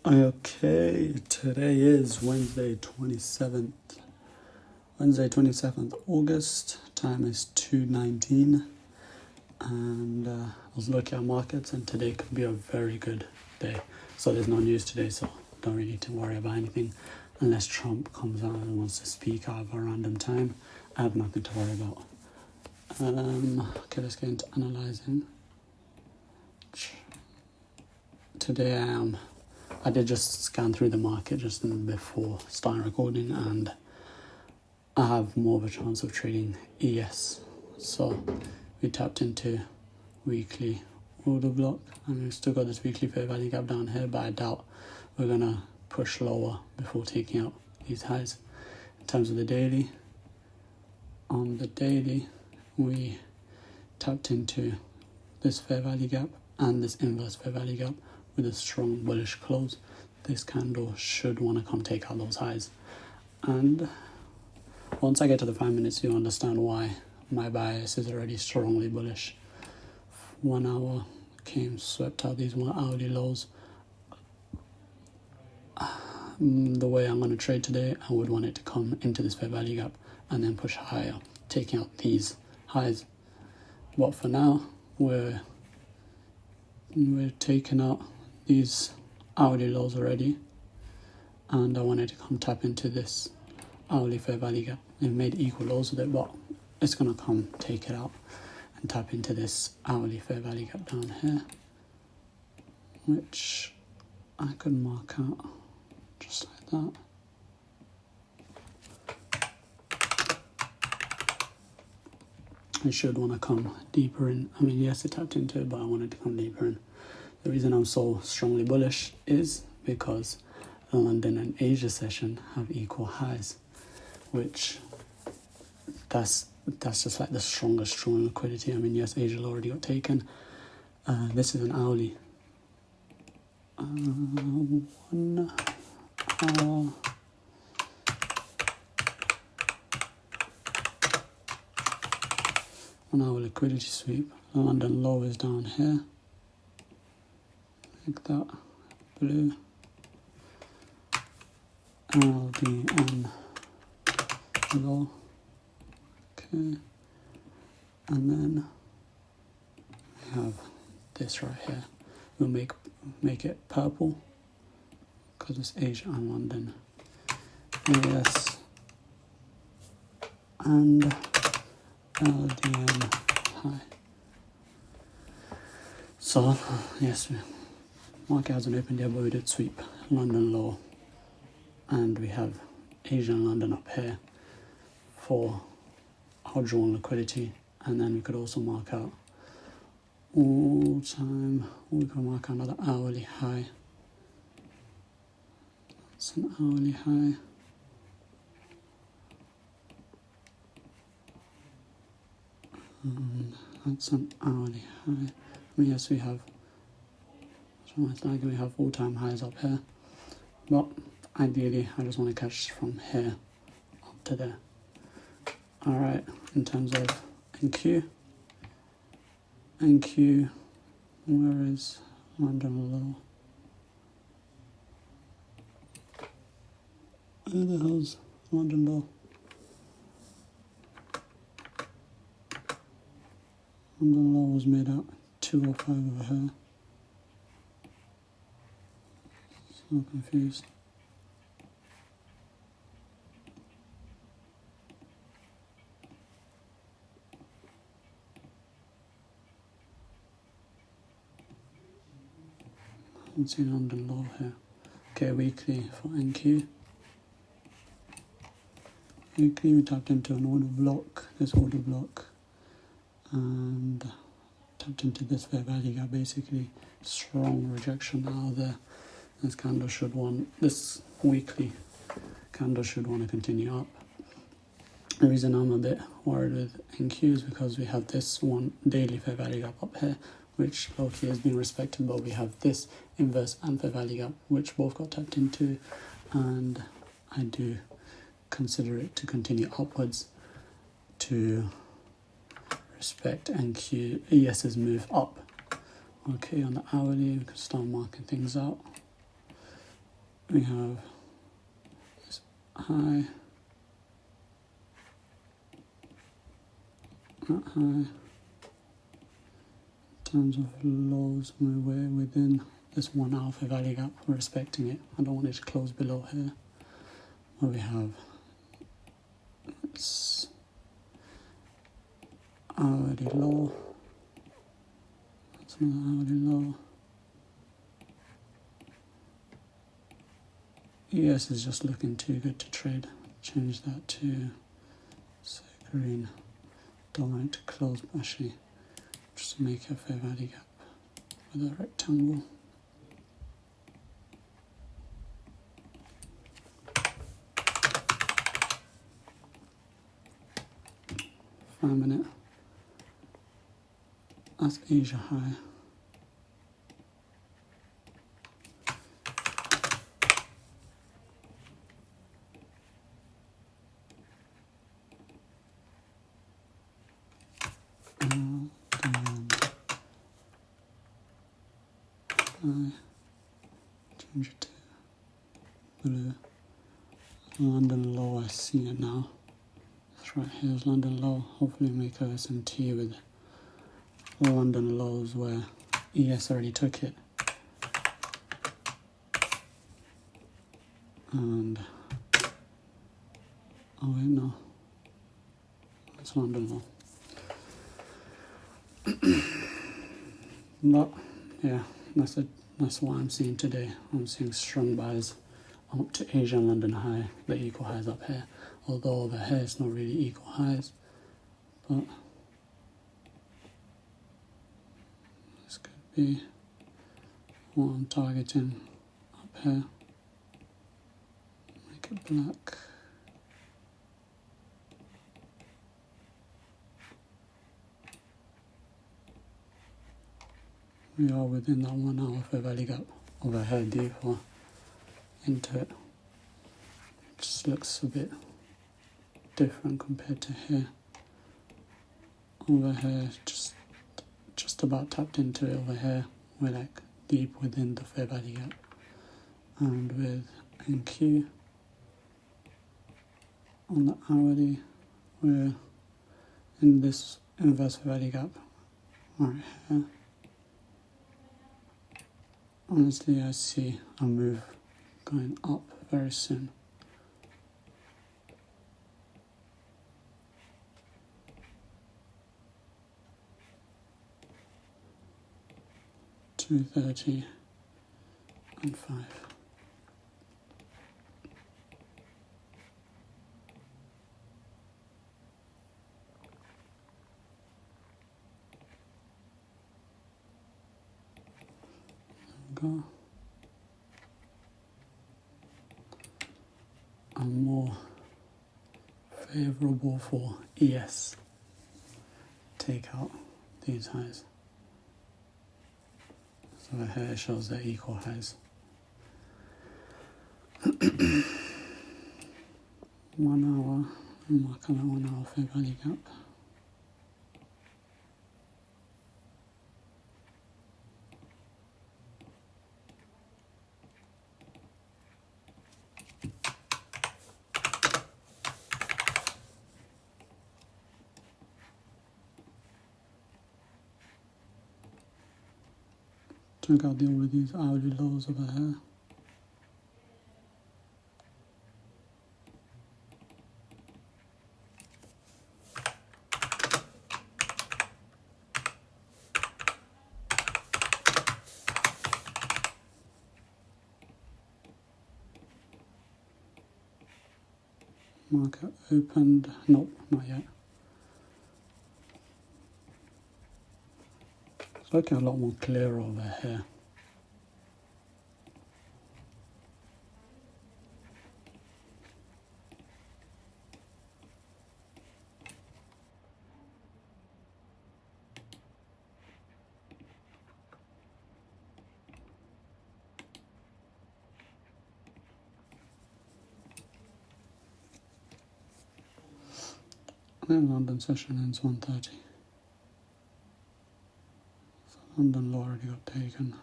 Okay, today is Wednesday 27th August. Time is 2:19, and I was looking at markets, and today could be a very good day. So there's no news today, so don't really need to worry about anything unless Trump comes out and wants to speak out of a random time. I have nothing to worry about. Okay, let's get into analyzing. Today I did just scan through the market just before starting recording, and I have more of a chance of trading ES. So we tapped into weekly order block, and we've still got this weekly fair value gap down here, but I doubt we're gonna push lower before taking out these highs. In terms of the daily, on the daily we tapped into this fair value gap and this inverse fair value gap with a strong bullish close. This candle should want to come take out those highs, and once I get to the 5 minutes you'll understand why my bias is already strongly bullish. 1 hour came, swept out these 1 hourly lows. The way I'm going to trade today, I would want it to come into this fair value gap and then push higher, taking out these highs. But for now we're taking out these hourly lows already, and I wanted to come tap into this hourly fair value gap. It made equal lows with it, but it's gonna come take it out and tap into this hourly fair value gap down here, which I could mark out just like that. I should want to come deeper in. I mean, yes, it tapped into it, but I wanted to come deeper in. The reason I'm so strongly bullish is because the London and Asia session have equal highs, which that's just like the strongest strong liquidity. I mean, yes, Asia already got taken. This is an hourly. 1 hour. On our liquidity sweep, the London low is down here, like that, blue, LDN low, okay, and then we have this right here. We'll make it purple because it's Asia and London, AS and LDN high. So yes, market hasn't opened yet, but we did sweep London low, and we have Asia and London up here for our drawn liquidity. And then we could also mark out all time. We can mark out another hourly high. That's an hourly high. That's an hourly high. I mean, yes, we have. So it's like we have all-time highs up here, but ideally, I just want to catch from here up to there. All right. In terms of NQ, where is London low? Where the hell's London low? London low was made at 205 over here. So confused. I don't see London low here. Okay, weekly for NQ. Weekly we tapped into an order block, this order block, and tapped into this fair value gap, basically strong rejection out of there. This weekly candle should want to continue up. The reason I'm a bit worried with NQ is because we have this one daily fair value gap up here, which low-key has been respected, but we have this inverse and fair value gap, which both got tapped into, and I do consider it to continue upwards to respect NQ. ES's move up. Okay, on the hourly we can start marking things out. we have this high, that high. In terms of lows, we're within this 1 hour fair value gap. We're respecting it. I don't want it to close below here. Where we have it's hourly low. That's another hourly low. ES is just looking too good to trade. Change that to say green. Don't want it to close, actually just make a fair value gap with a rectangle. .5-minute. That's Asia high. Change it to blue. London low, I see it now. It's right here is London low. Hopefully make a SMT with London lows where ES already took it. And oh wait, no. It's London low. But yeah, that's what I'm seeing today. I'm seeing strong buys up to Asia and London high, the equal highs up here. Although over here it's not really equal highs, but this could be what I'm targeting up here. Make it black. We are within that 1 hour fair value gap over here deeper into it. Just looks a bit different compared to here. Over here, just about tapped into it. Over here, we're like deep within the fair value gap. And with NQ on the hourly, we're in this inverse fair value gap right here. Honestly, I see a move going up very soon. $2.30 and 5. Go. I'm more favorable for ES. Take out these highs. So here it shows the equal highs. 1 hour, mark on that 1 hour fair value gap. Check out all of these hourly lows over here. Market opened, nope, not yet. It's looking a lot more clear over here. And London session ends 1:30. So London low already got taken.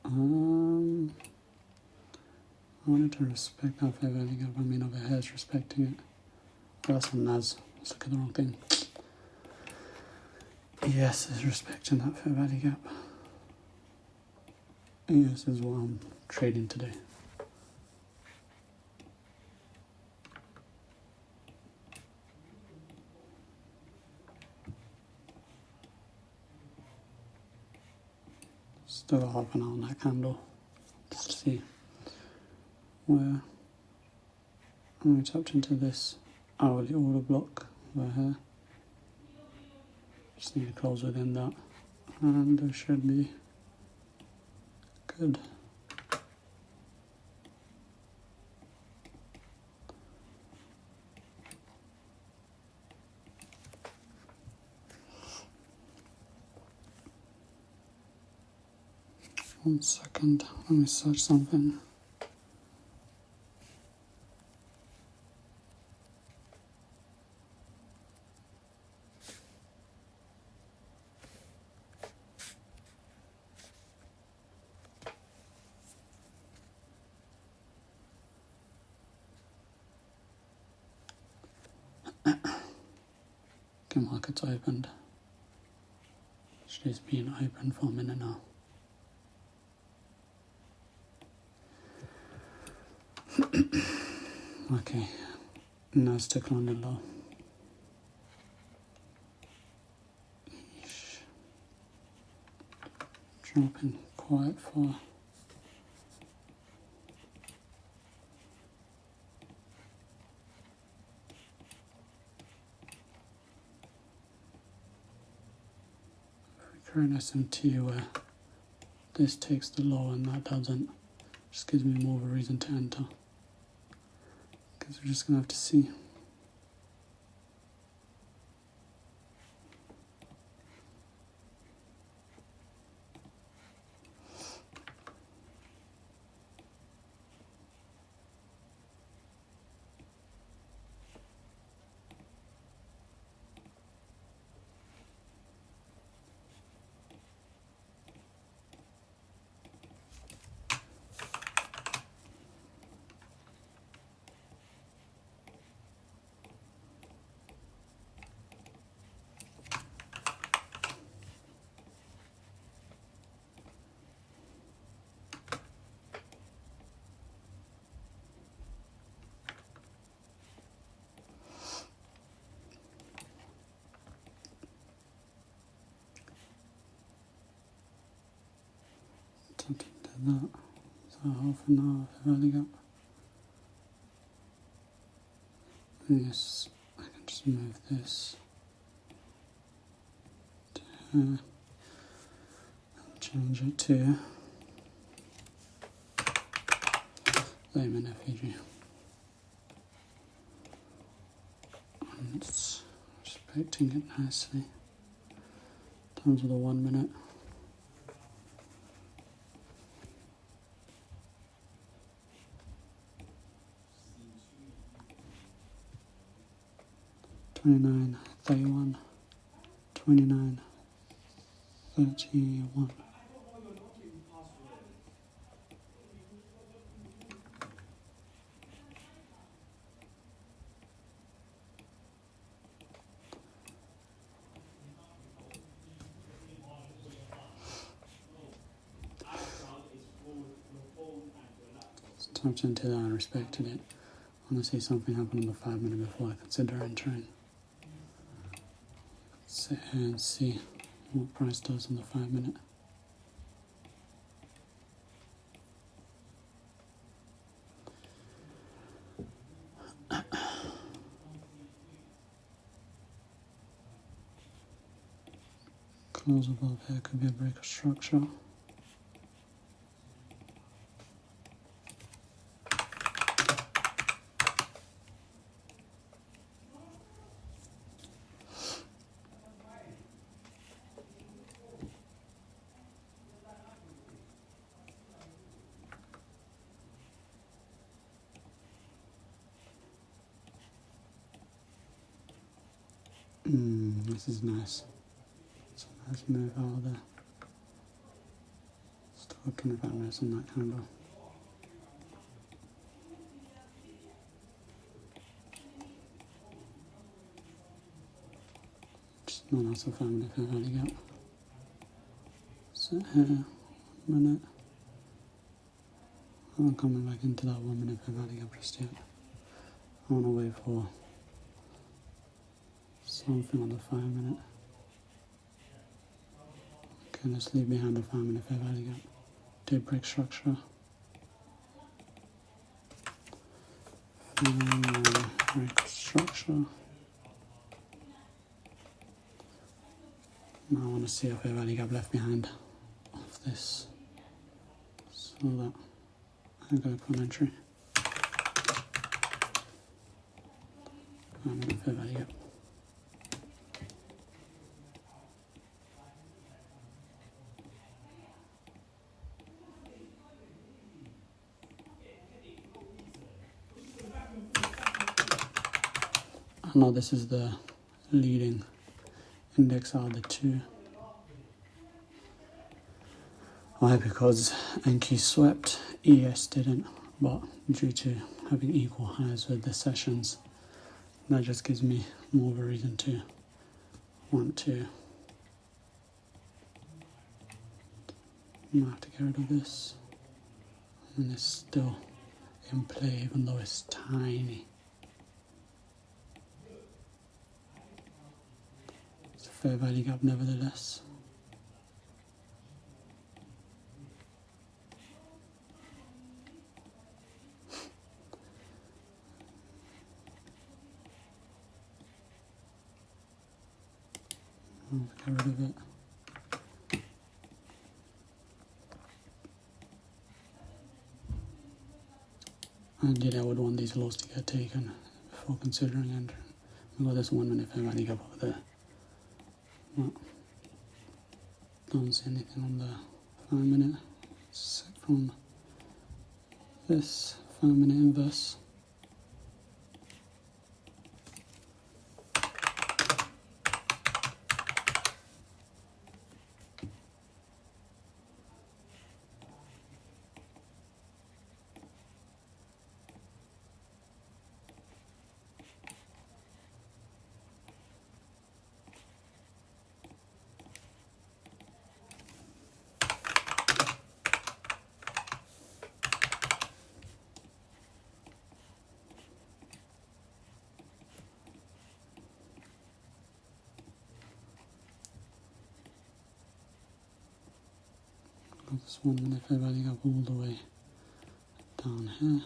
I wanted to respect that fair value gap. I mean, over here is respecting it. Oh, that's on NAS. Let's look at the wrong thing. ES is respecting that fair value gap. ES is what I'm trading today. Still got half an hour on that candle. Let's see where we tapped into this hourly order block over here. Just need to close within that, and it should be good. One second, let me search something. Okay, market's opened. It's been open for a minute now. Okay, now it's declined a low. Dropping quite far. Current SMT where this takes the low and that doesn't, just gives me more of a reason to enter. Because we're just going to have to see. Something like that. So half an hour fairly gap. Yes, I can just move this to here and change it to layman FEG. And it's respecting it nicely. In terms of the 1 minute. $29.31, $29.31. Tapped into that and respected it. I want to see something happen on the 5 minute before I consider entering. Sit here and see what price does on the 5 minute. Close above here could be a break of structure. This is nice. It's a nice move out of there. Stop for 25 minutes on that candle. Just not also 5 minute fair value gap. So here, 1 minute. I'm not coming back into that 1 minute fair value gap just yet. I want to wait for something on the 5 minute. Okay, let's leave behind the 5 minute fair value gap. Did break structure. Break structure. Now I want to see a fair value gap left behind of this, so that I go for an entry. 5 minute fair value gap. Now this is the leading index out of the two. Why? Because NQ swept, ES didn't, but due to having equal highs with the sessions, that just gives me more of a reason to want to have to get rid of this. And it's still in play even though it's tiny. It's a fair value gap nevertheless. I'll get rid of it. Ideally, I would want these lows to get taken before considering entering. We've got this 1 minute fair value gap over there. Well, don't see anything on the 5 minute. Set from this 5 minute inverse. This 1 minute fair value gap all the way down here.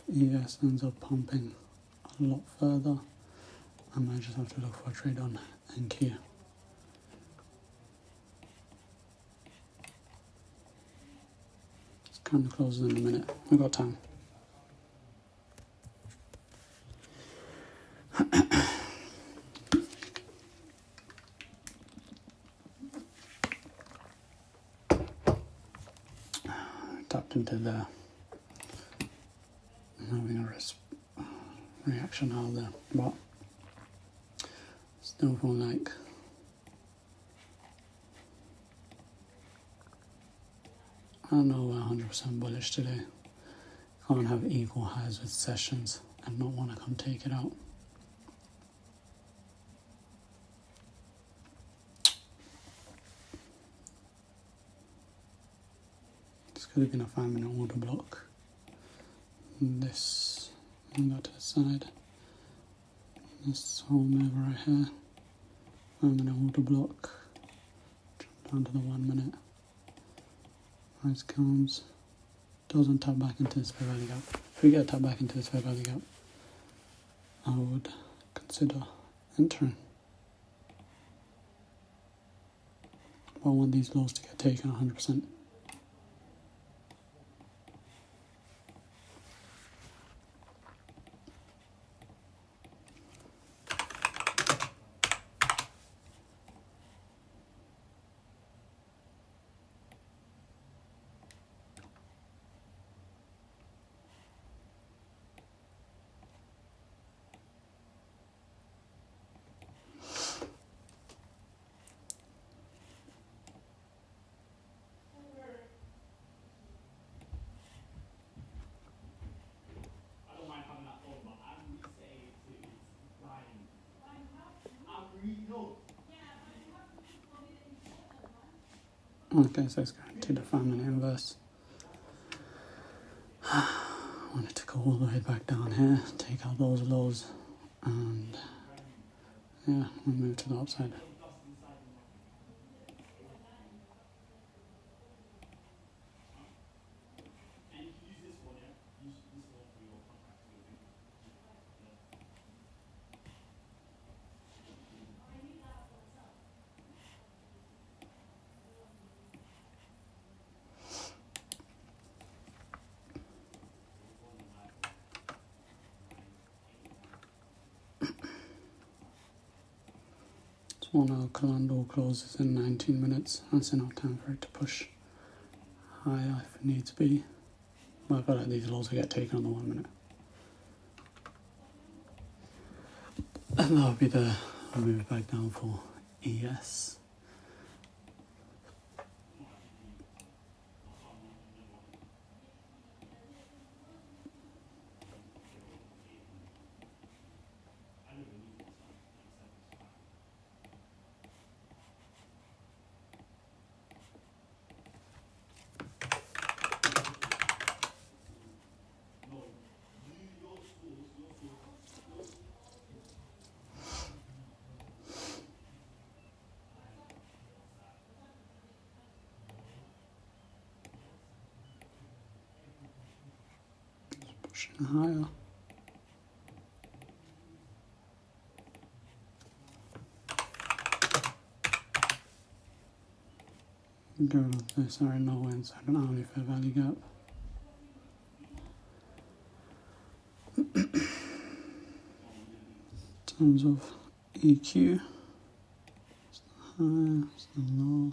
If ES ends up pumping a lot further, I might just have to look for a trade on NQ. Kind of closes in a minute. We've got time. Tapped into the having a risk reaction out there, but still feel like I don't know, 100% bullish today. Can't have equal highs with sessions and not want to come take it out. This could have been a 5 minute order block. This, and go to the side. This whole move right here. 5 minute order block. Jump down to the 1 minute. Price comes, doesn't tap back into this fair value gap. If we get a tap back into this fair value gap, I would consider entering. But I want these lows to get taken 100%. Okay, so it's going to the 5-minute inverse. I want it to go all the way back down here, take out those lows, and yeah, we'll move to the upside. So now Colando closes in 19 minutes. That's enough time for it to push higher if it needs to be. But I feel like these lows will get taken on the 1 minute. And that'll be the move back down for ES. Pushing higher. Go with this, sorry, no inside an hourly fair value gap. In terms of EQ, it's the high, it's the low.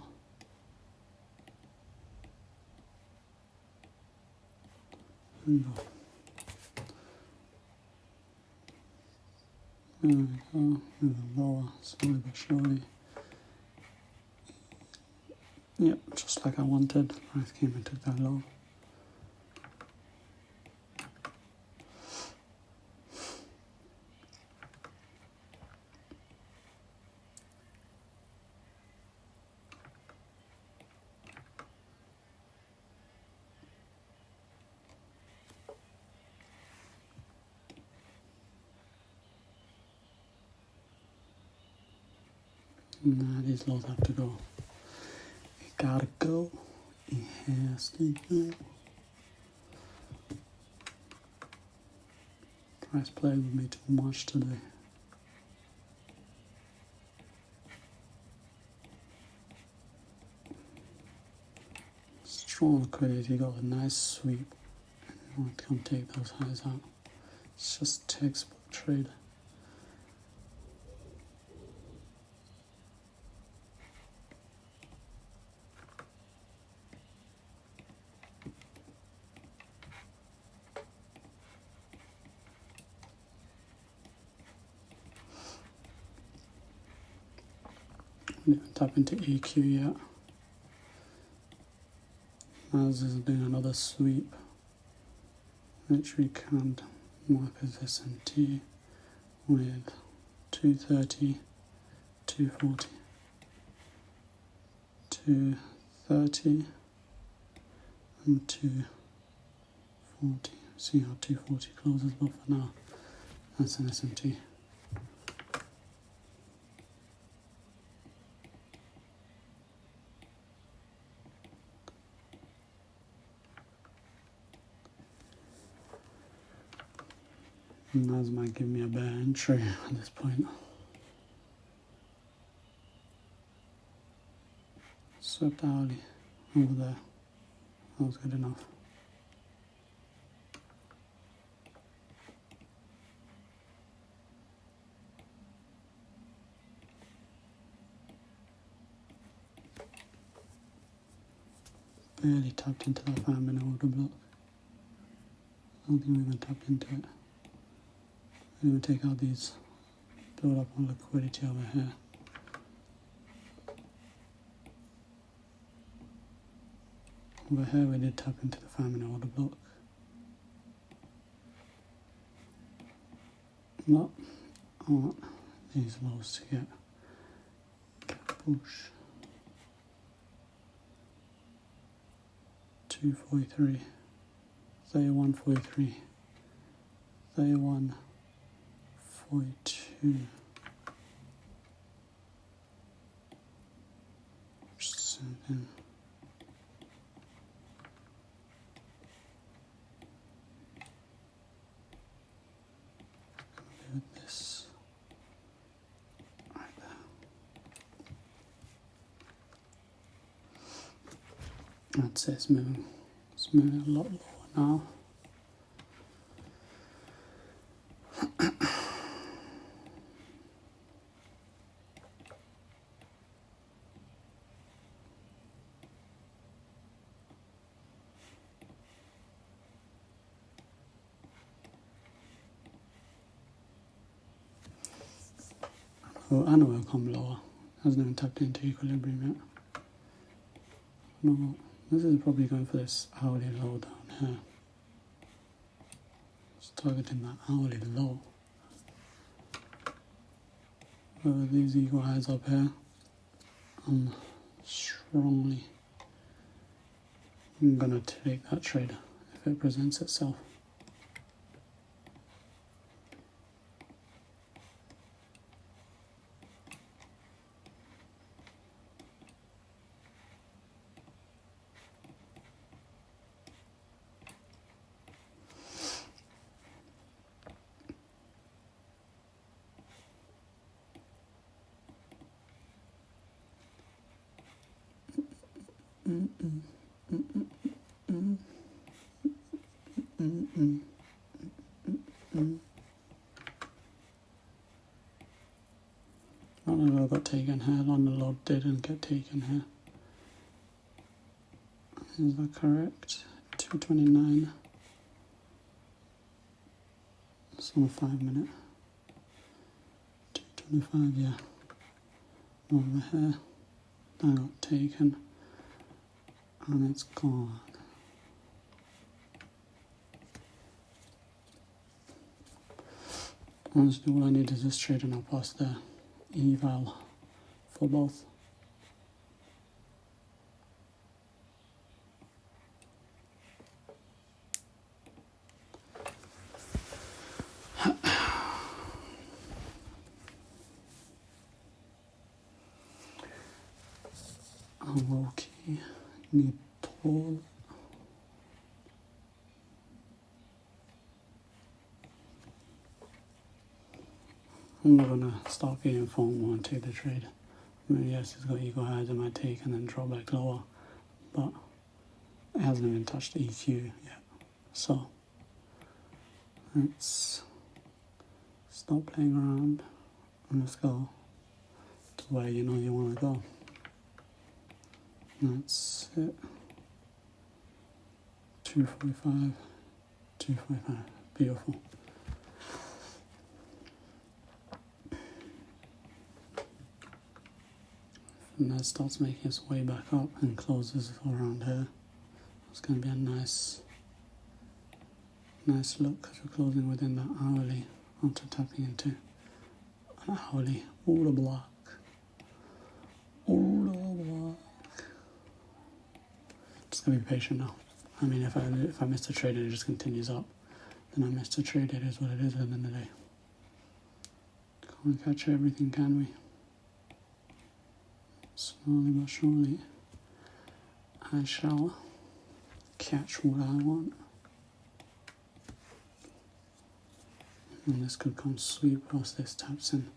And go. There we go, with the lower, slowly but surely. Yep, just like I wanted. Price came and took that low. Nah, these lows have to go. It gotta go. It has to go. Price played with me too much today. Strong liquidity, got a nice sweep. I want to come take those highs out. It's just textbook trade. I didn't tap into EQ yet. As is doing another sweep, which we can mark as S&T with 230, 240, 230, and 240. See how 240 closes, but for now, that's an S&T. And that might give me a better entry at this point. Swept hourly over there. That was good enough. Barely tapped into that 5-minute order block. I don't think we even tapped into it. We're going to take out these, build up on liquidity over here. Over here we did tap into the 5-minute order block. But I want these lows to get push. 32.43, 31.43, 31.42. Something. With this right there. I'd say it's moving a lot lower now. Oh, I know it'll come lower. Hasn't even tapped into equilibrium yet. No, this is probably going for this hourly low down here. It's targeting that hourly low. These equal highs up here, I'm strongly gonna take that trade if it presents itself. London got taken here, London low didn't get taken here. Is that correct? 229. It's on a 5 minute. 225, yeah. Over here. That got taken. And it's gone. Honestly, all I need is this trade and I'll pass the EVAL for both. Okay, need tall. I'm not gonna start getting FOMO and take the trade. I mean, yes, it's got equal highs in my take and then drop back lower, but it hasn't even touched EQ yet. So let's stop playing around and let's go to where you know you want to go. That's it. 245, 245, beautiful. And that starts making its way back up and closes around here. It's going to be a nice look because we're closing within that hourly after tapping into an hourly order block. Just going to be patient now. I mean, if I miss the trade and it just continues up, then I missed the trade. It is what it is at the end of the day. Can't catch everything, can we? Slowly but surely, I shall catch what I want. And this could come sweep across this taps in.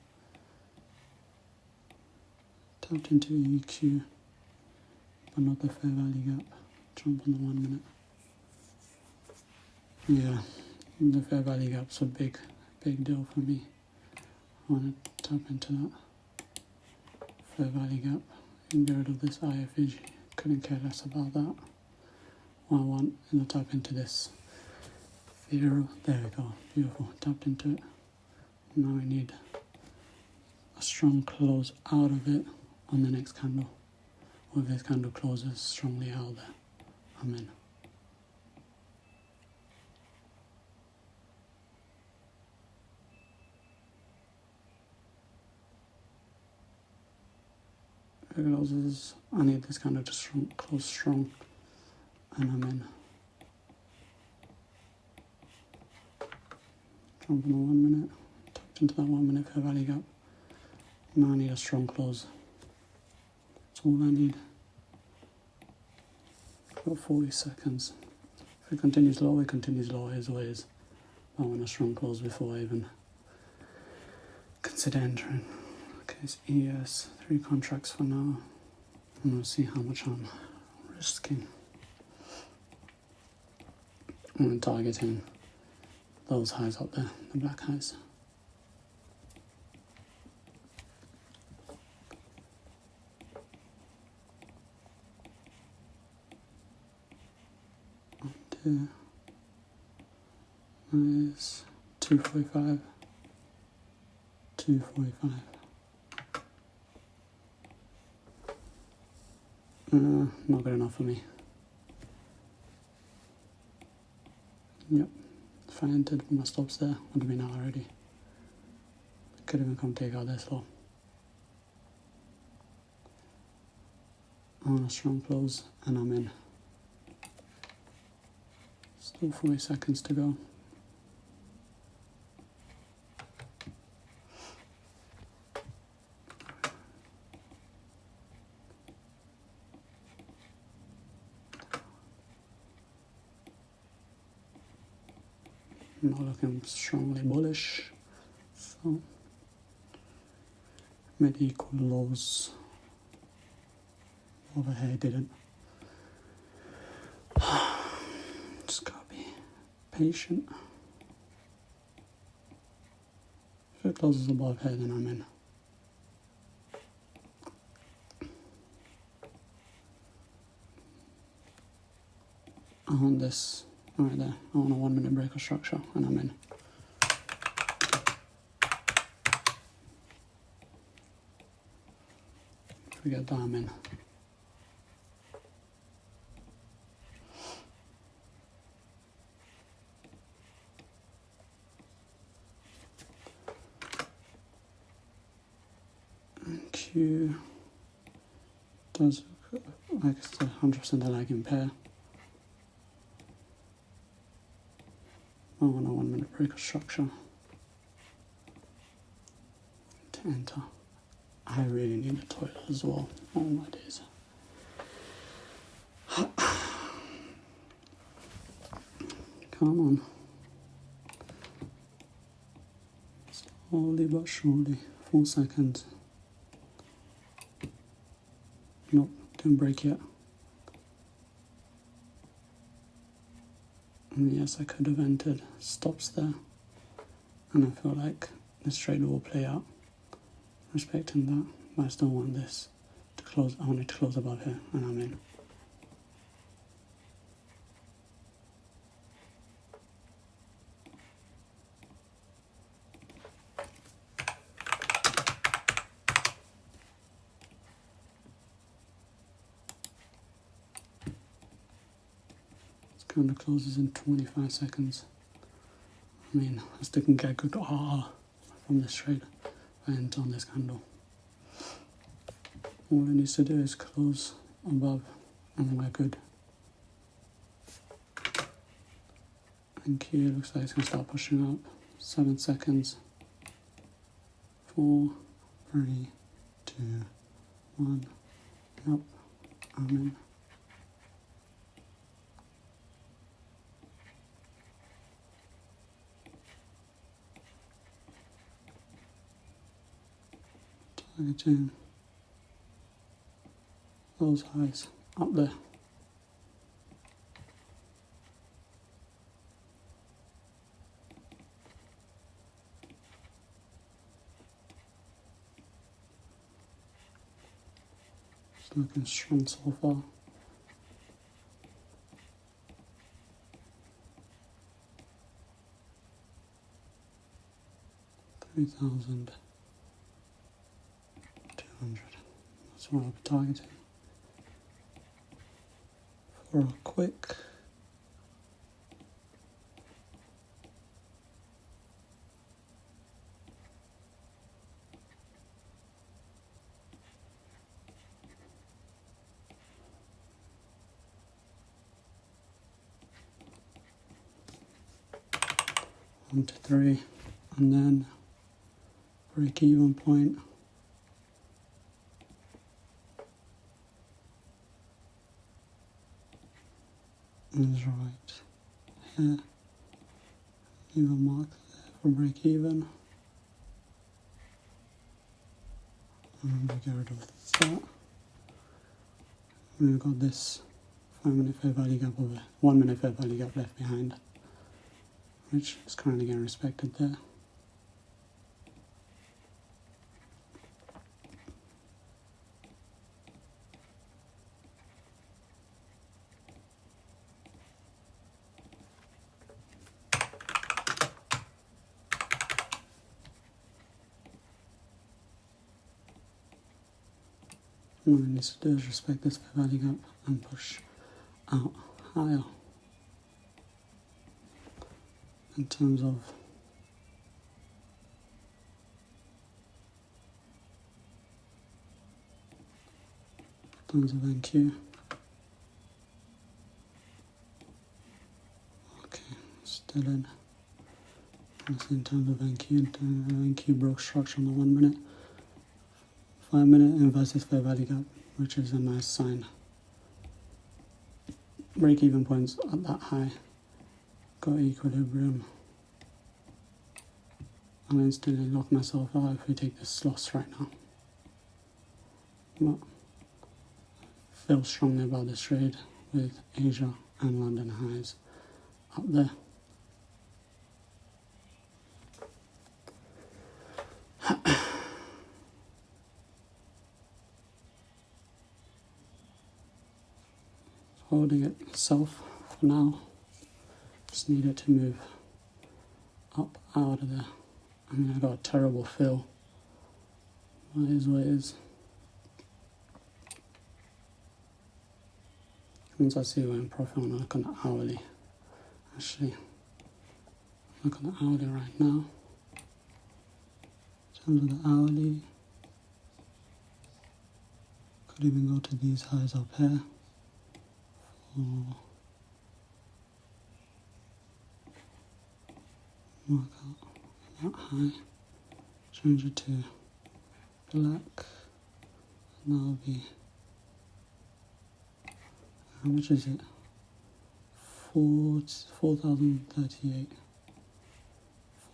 Tapped into EQ, but not the fair value gap. Jump on the 1 minute. Yeah, the fair value gap's a big deal for me. I want to tap into that fair value gap and get rid of this IFG. Couldn't care less about that. What I want is to tap into this fear. There we go, beautiful. Tapped into it. Now we need a strong close out of it on the next candle. Or if this candle closes strongly out there, I'm in. If it closes, I need this candle to close strong and I'm in. Jump on the 1 minute, tucked into that 1 minute fair value gap. Now I need a strong close. That's all I need. Got 40 seconds. If it continues low, it continues low as always. I want a strong close before I even consider entering. Okay, it's ES, 3 contracts for now. I'm going to see how much I'm risking. I'm targeting those highs up there, the black highs. And is 245, 245. Not good enough for me. Yep, if I entered with my stops there, would have been out already. Could even come take out this low. I want a strong close, and I'm in. Still 40 seconds to go. Not looking strongly bullish, so made equal lows over here, didn't. Just gotta be patient. If it closes above here, then I'm in. I want this right there. I want a 1 minute break of structure, and I'm in. If we get that, I'm in. And Q does like it's the 100% a lagging pair. I want a 1 minute break of structure to enter. I really need a toilet as well. Oh my days. Come on. Slowly but surely. 4 seconds. Nope, didn't break yet. And yes, I could have entered. Stops there. And I feel like this trade will play out. Respecting that, but I still want this to close. I want it to close above here, and I'm in. This kind of closes in 25 seconds. I mean, I still can get good R from this trade. I enter on this candle. All it needs to do is close above, and then we're good. And Q looks like it's going to start pushing up. 7 seconds. 4, 3, 2, 1. Yep, I'm in. Targeting those highs up there. It's looking strong so far. $3,200. That's what I'll be targeting. For a quick 1 to 3, and then break even point is right here. Leave a mark there for break even, and we get rid of that. We've got this 5-minute fair value gap over 1 minute fair value gap left behind, which is currently getting respected there. What we need to do is respect this fair value gap and push out higher. In terms of NQ. Okay, still in. In terms of NQ, NQ broke structure on the 1 minute. 5-minute inverses fair value gap, which is a nice sign. Break even points at that high. Got equilibrium. I'll instantly lock myself out if we take this loss right now. But I feel strongly about this trade with Asia and London highs up there. Holding it itself for now. Just need it to move up out of there. I mean, I got a terrible fill. What is what it is. Once I see we're in profit, I'm going to look on the hourly. Actually, look on the hourly right now. In terms of the hourly, could even go to these highs up here. Mark out that high, change it to black, and that'll be, how much is it? 4,038.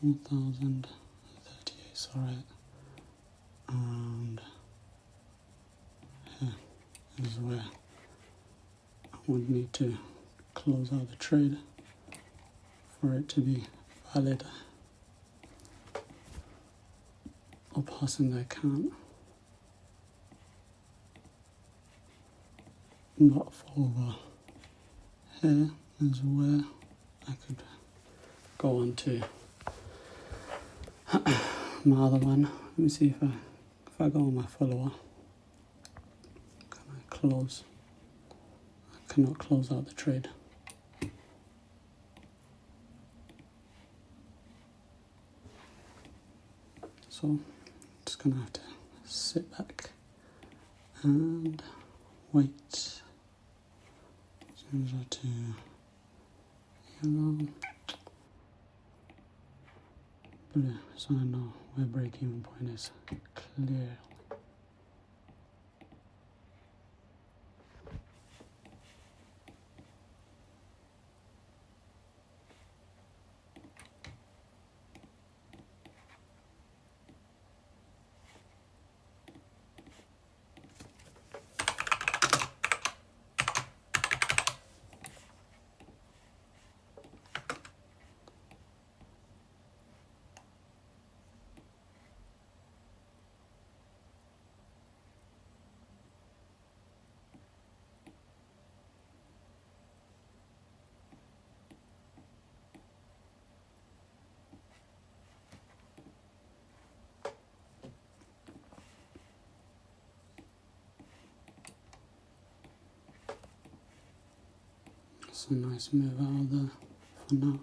4,038, sorry. And here is where I would need to close out the trade for it to be valid or passing the account. But for over here is where I could go on to my other one. Let me see if I go on my follower, can I close? I cannot close out the trade. So I'm just gonna have to sit back and wait. Change that to yellow, blue, so I know where break-even point is clear. It's a nice move out of there for now.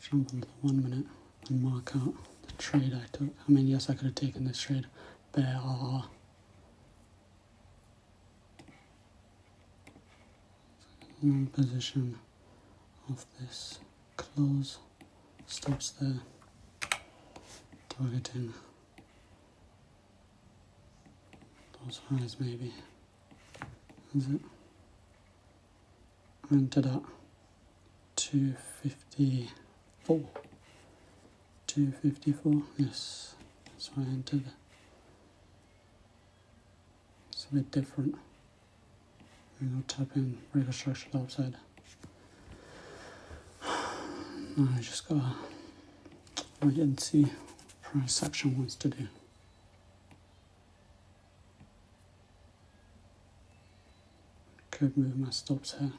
Jump into the 1 minute and mark out the trade I took. I mean, yes, I could have taken this trade, bear RR. One position of this close stops there, targeting those highs maybe. Is it? Entered at 254. 254, yes, that's why I entered. It's a bit different. Tap in, break a structural upside. Now I just gotta wait and see what price action wants to do. Could move my stops here.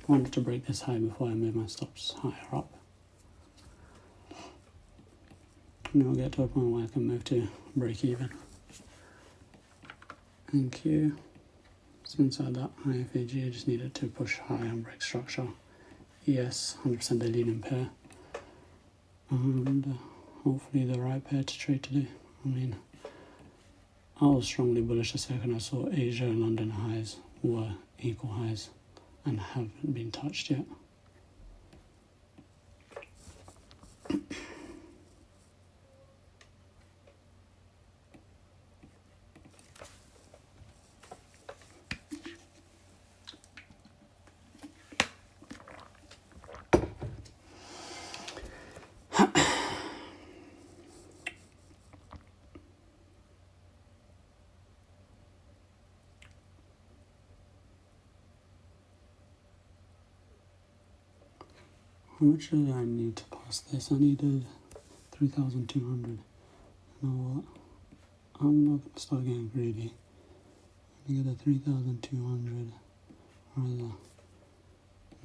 Wanted to break this high before I move my stops higher up. And I'll get to a point where I can move to break even. Thank you. So inside that IFAG, I just needed to push high and break structure. ES, 100% the leading pair. And hopefully the right pair to trade today. I mean, I was strongly bullish the second I saw Asia and London highs were equal highs and haven't been touched yet. How much did I need to pass this? I needed 3,200. You know what? I'm not going to start getting greedy. I'm going to get a 3,200 rather.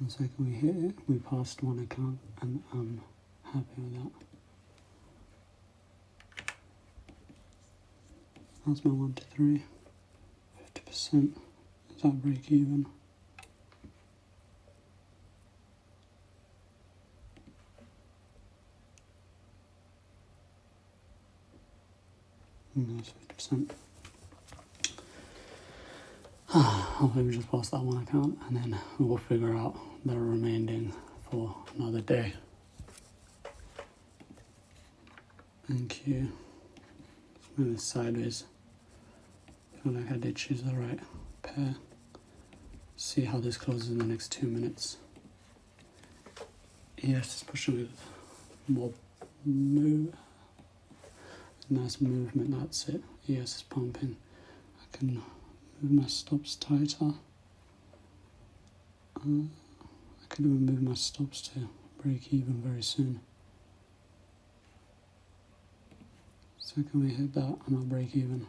The second we hit it, we passed one account and I'm happy with that. That's my 1 to 3. 50%. Is that break even? That's 50%. I'll maybe just pass that one account and then we'll figure out the remaining for another day. Thank you. Let's move this sideways. I feel like I did choose the right pair. See how this closes in the next 2 minutes. Yes, it's pushing with more move. Nice movement, that's it. Yes, it's pumping. I can move my stops tighter. I could even move my stops to break even very soon. Second we hit that, and I'll break even.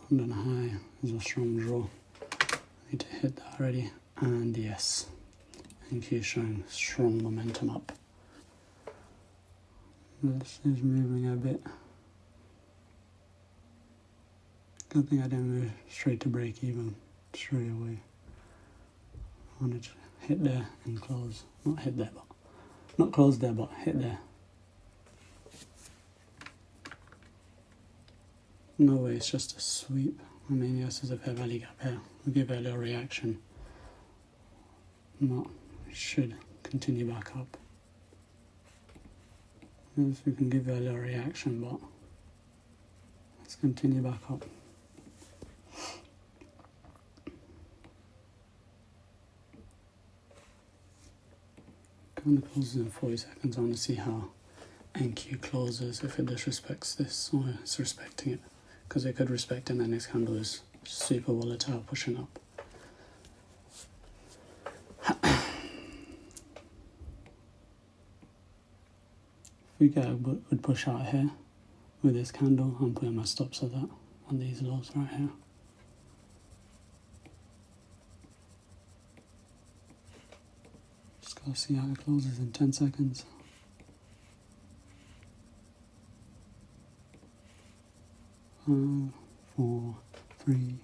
London high is a strong draw. Need to hit that already, and yes, thank you, showing strong momentum up. This is moving a bit. Good thing I didn't move straight to break even straight away. I wanted to hit there and close. Not hit there, but not close there, but hit there. No way, it's just a sweep. I mean, yes, there's a fair value gap here. We'll give it a little reaction. Not, it should continue back up. Yes, we can give it a little reaction, but let's continue back up. Kind of closes in 40 seconds. I want to see how NQ closes, if it disrespects this or it's respecting it. Because it could respect it and the next candle is super volatile, pushing up. If we get a good push out here with this candle, I'm putting my stops at that on these lows right here. Just gotta see how it closes in 10 seconds. 5, 4, 3,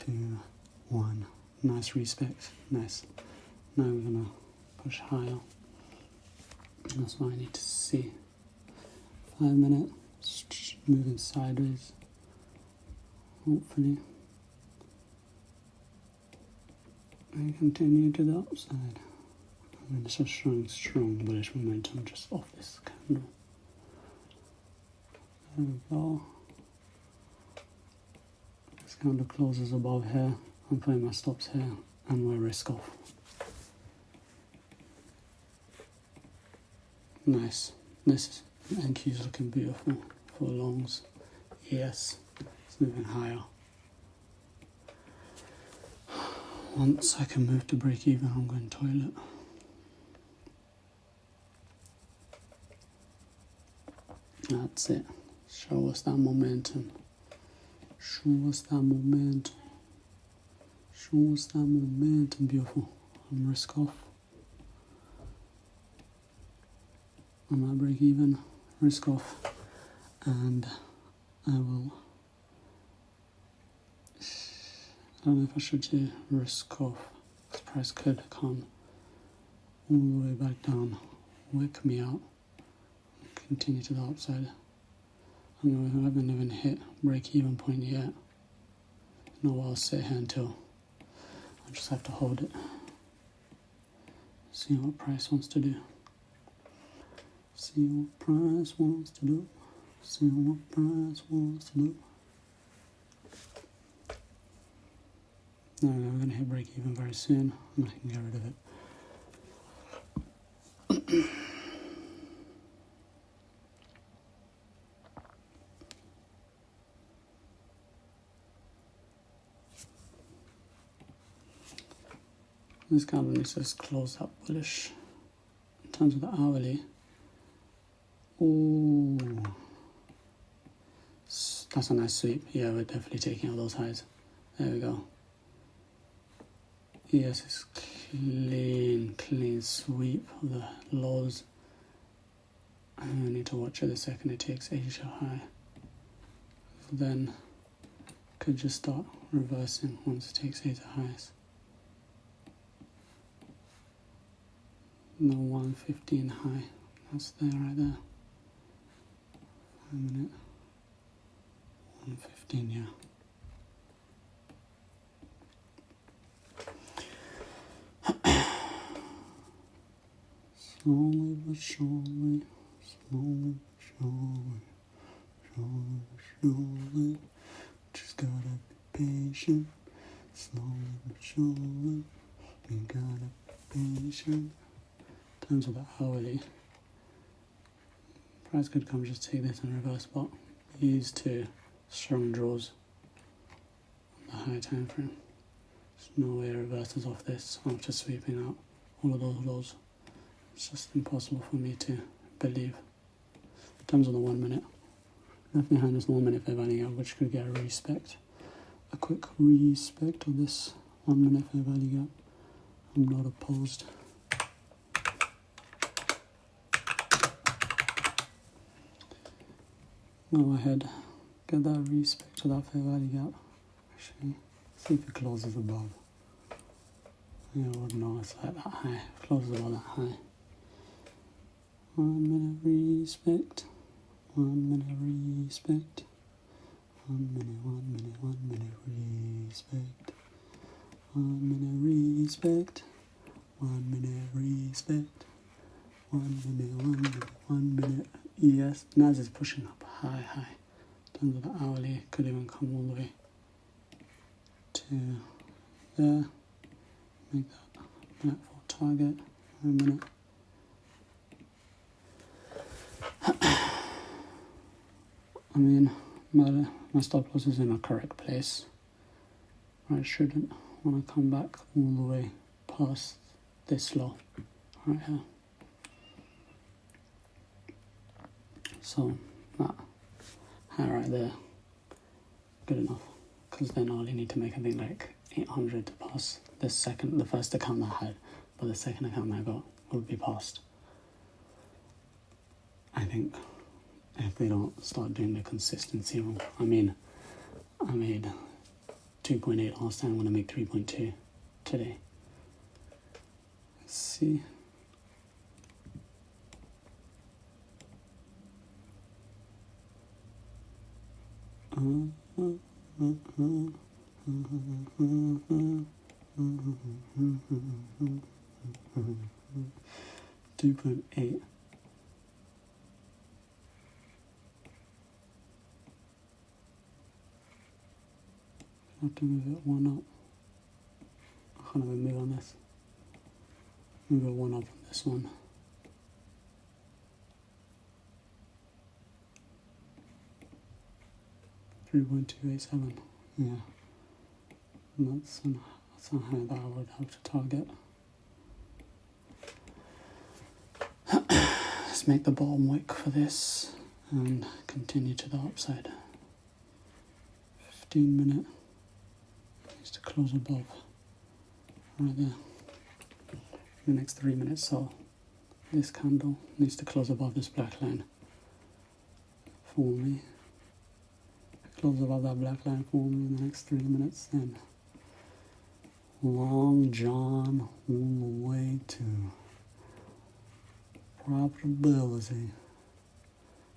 2, 1. Nice respect. Nice. Now we're gonna push higher. That's what I need to see. 5 minute, moving sideways, hopefully. And continue to the upside. I mean, it's a strong bullish momentum just off this candle. There we go. This candle closes above here. I'm putting my stops here and we'll risk off. Nice. This NQ is looking beautiful for longs. Yes, it's moving higher. Once I can move to break even, I'm going toilet. That's it. Show us that momentum. Show us that momentum. Show us that momentum. Beautiful. I'm risk off. I'm at break even. Risk off. And I will. I don't know if I should do risk off. This price could come all the way back down, wick me out, continue to the upside. I haven't even hit break even point yet. No, I'll sit here until I just have to hold it. See what price wants to do. See what price wants to do. See what price wants to do. No, we're going to hit break even very soon and I can get rid of it. This candle needs to close up bullish. In terms of the hourly, ooh, that's a nice sweep. Yeah, we're definitely taking out those highs. There we go. Yes, it's clean sweep of the lows. I need to watch it the second it takes Asia high. Then could just start reversing once it takes Asia highs. No 115 high. That's there right there. 5 minute. 115, yeah. Slowly but surely, slowly but surely, slowly but surely, just gotta be patient. Slowly but surely, you gotta be patient. In terms of the hourly, price could come just take this and reverse, but these two strong draws on the high time frame. There's no way it reverses off this after sweeping out all of those lows. It's just impossible for me to believe. In terms of the 1 minute, left behind is 1 minute fair value gap, which could get a respect. A quick respect of this 1 minute fair value gap. I'm not opposed. Go ahead, get that respect to that fair value gap. Actually, see if it closes above. Yeah, I would know it's like that high. If it closes above that high. 1 minute respect. 1 minute respect. 1 minute, 1 minute, 1 minute respect. 1 minute respect. 1 minute respect. 1 minute, 1 minute, 1 minute. Yes, Nas is pushing up high. In terms of the hourly, could even come all the way to there. Make that black for target. 1 minute. I mean, my stop loss is in a correct place. I shouldn't want to come back all the way past this low right here. So that high right there, good enough. Because then I only need to make a thing like 800 to pass the first account I had, but the second account I got will be passed. I think if they don't start doing the consistency wrong. I mean, I made 2.8 last time, I'm going to make 3.2 today. Let's see. $2.8. I have to move it one up. I can't even move on this. Move it one up on this one. $3.287. Yeah. And that's a high that I would have to target. Let's make the bottom wick for this and continue to the upside. 15-minute. Needs to close above. Right there. The next 3 minutes, so this candle needs to close above this black line for me. Close above that black line for me in the next 3 minutes, then Long John all the way to profitability.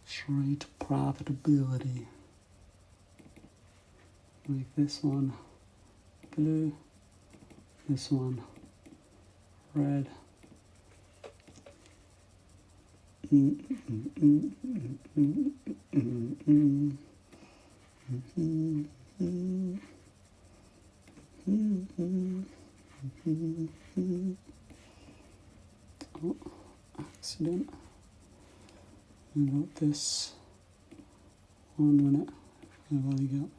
Straight to profitability. Make this one blue, this one red. Oh, accident. We got this 1 minute. I've only got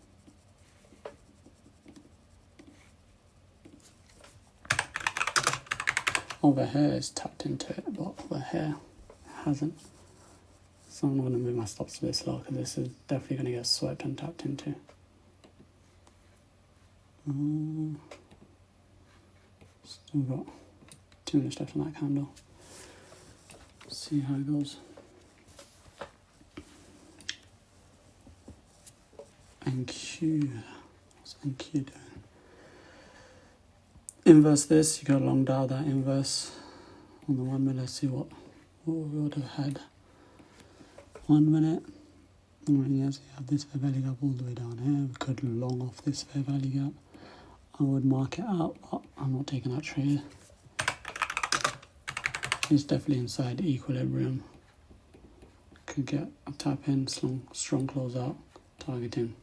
over here is tapped into it, but over here hasn't. So I'm not going to move my stops a bit slow because this is definitely going to get swept and tapped into. Still got 2 minutes left on that candle. See how it goes. NQ. What's NQ doing? Inverse this, you got a long dial that inverse on the 1 minute. Let's see what we would have had. 1 minute. Yes, you have this fair value gap all the way down here. We could long off this fair value gap. I would mark it out, but I'm not taking that trade. It's definitely inside equilibrium. Could get a tap in, strong close out, targeting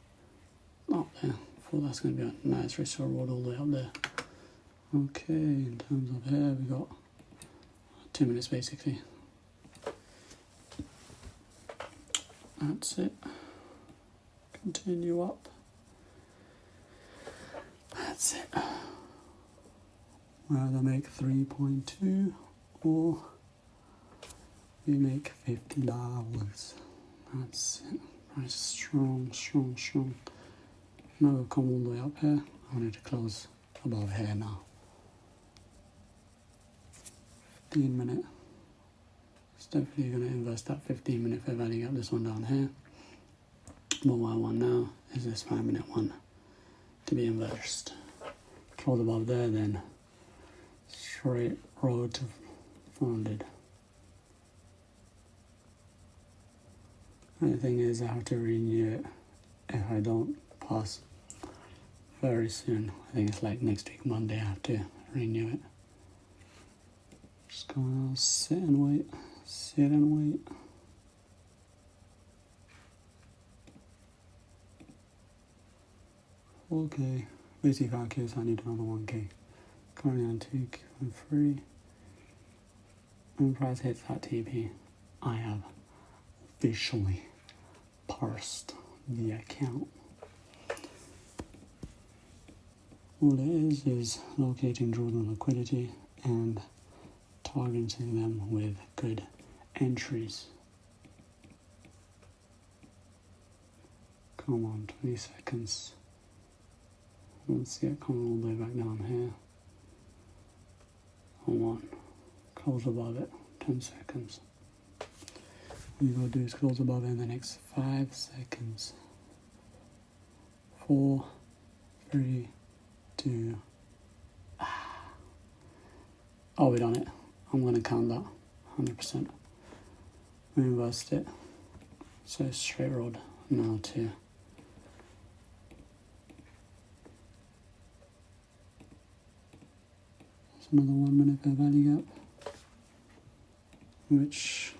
up there. Thought that's going to be a nice restore road all the way up there. Okay, in terms of here, we got 2 minutes basically. That's it. Continue up. That's it. Either make 3.2 or we make $50. That's it. Price strong. Now we'll come all the way up here. I need to close above here now. 15 minute. It's definitely going to invest that 15 minute fair value gap, this one down here. But what I want now is this 5 minute one to be inversed. Close above there, then straight road to funded. And the thing is, I have to renew it if I don't pass very soon. I think it's like next week, Monday, I have to renew it. Just gonna sit and wait. Okay, basically 5K, so I need another 1K. Currently on 2.3. When price hits that TP, I have officially parsed the account. All it is locating Jordan liquidity and targeting them with good entries. Come on, 20 seconds. Let's see it coming all the way back down here. Hold on. Close above it. 10 seconds. What you gotta do is close above it in the next 5 seconds. 4, 3, 2. Oh, we done it. I'm gonna count that 100%. We inversed it. So straight road now to another 1 minute fair value gap, which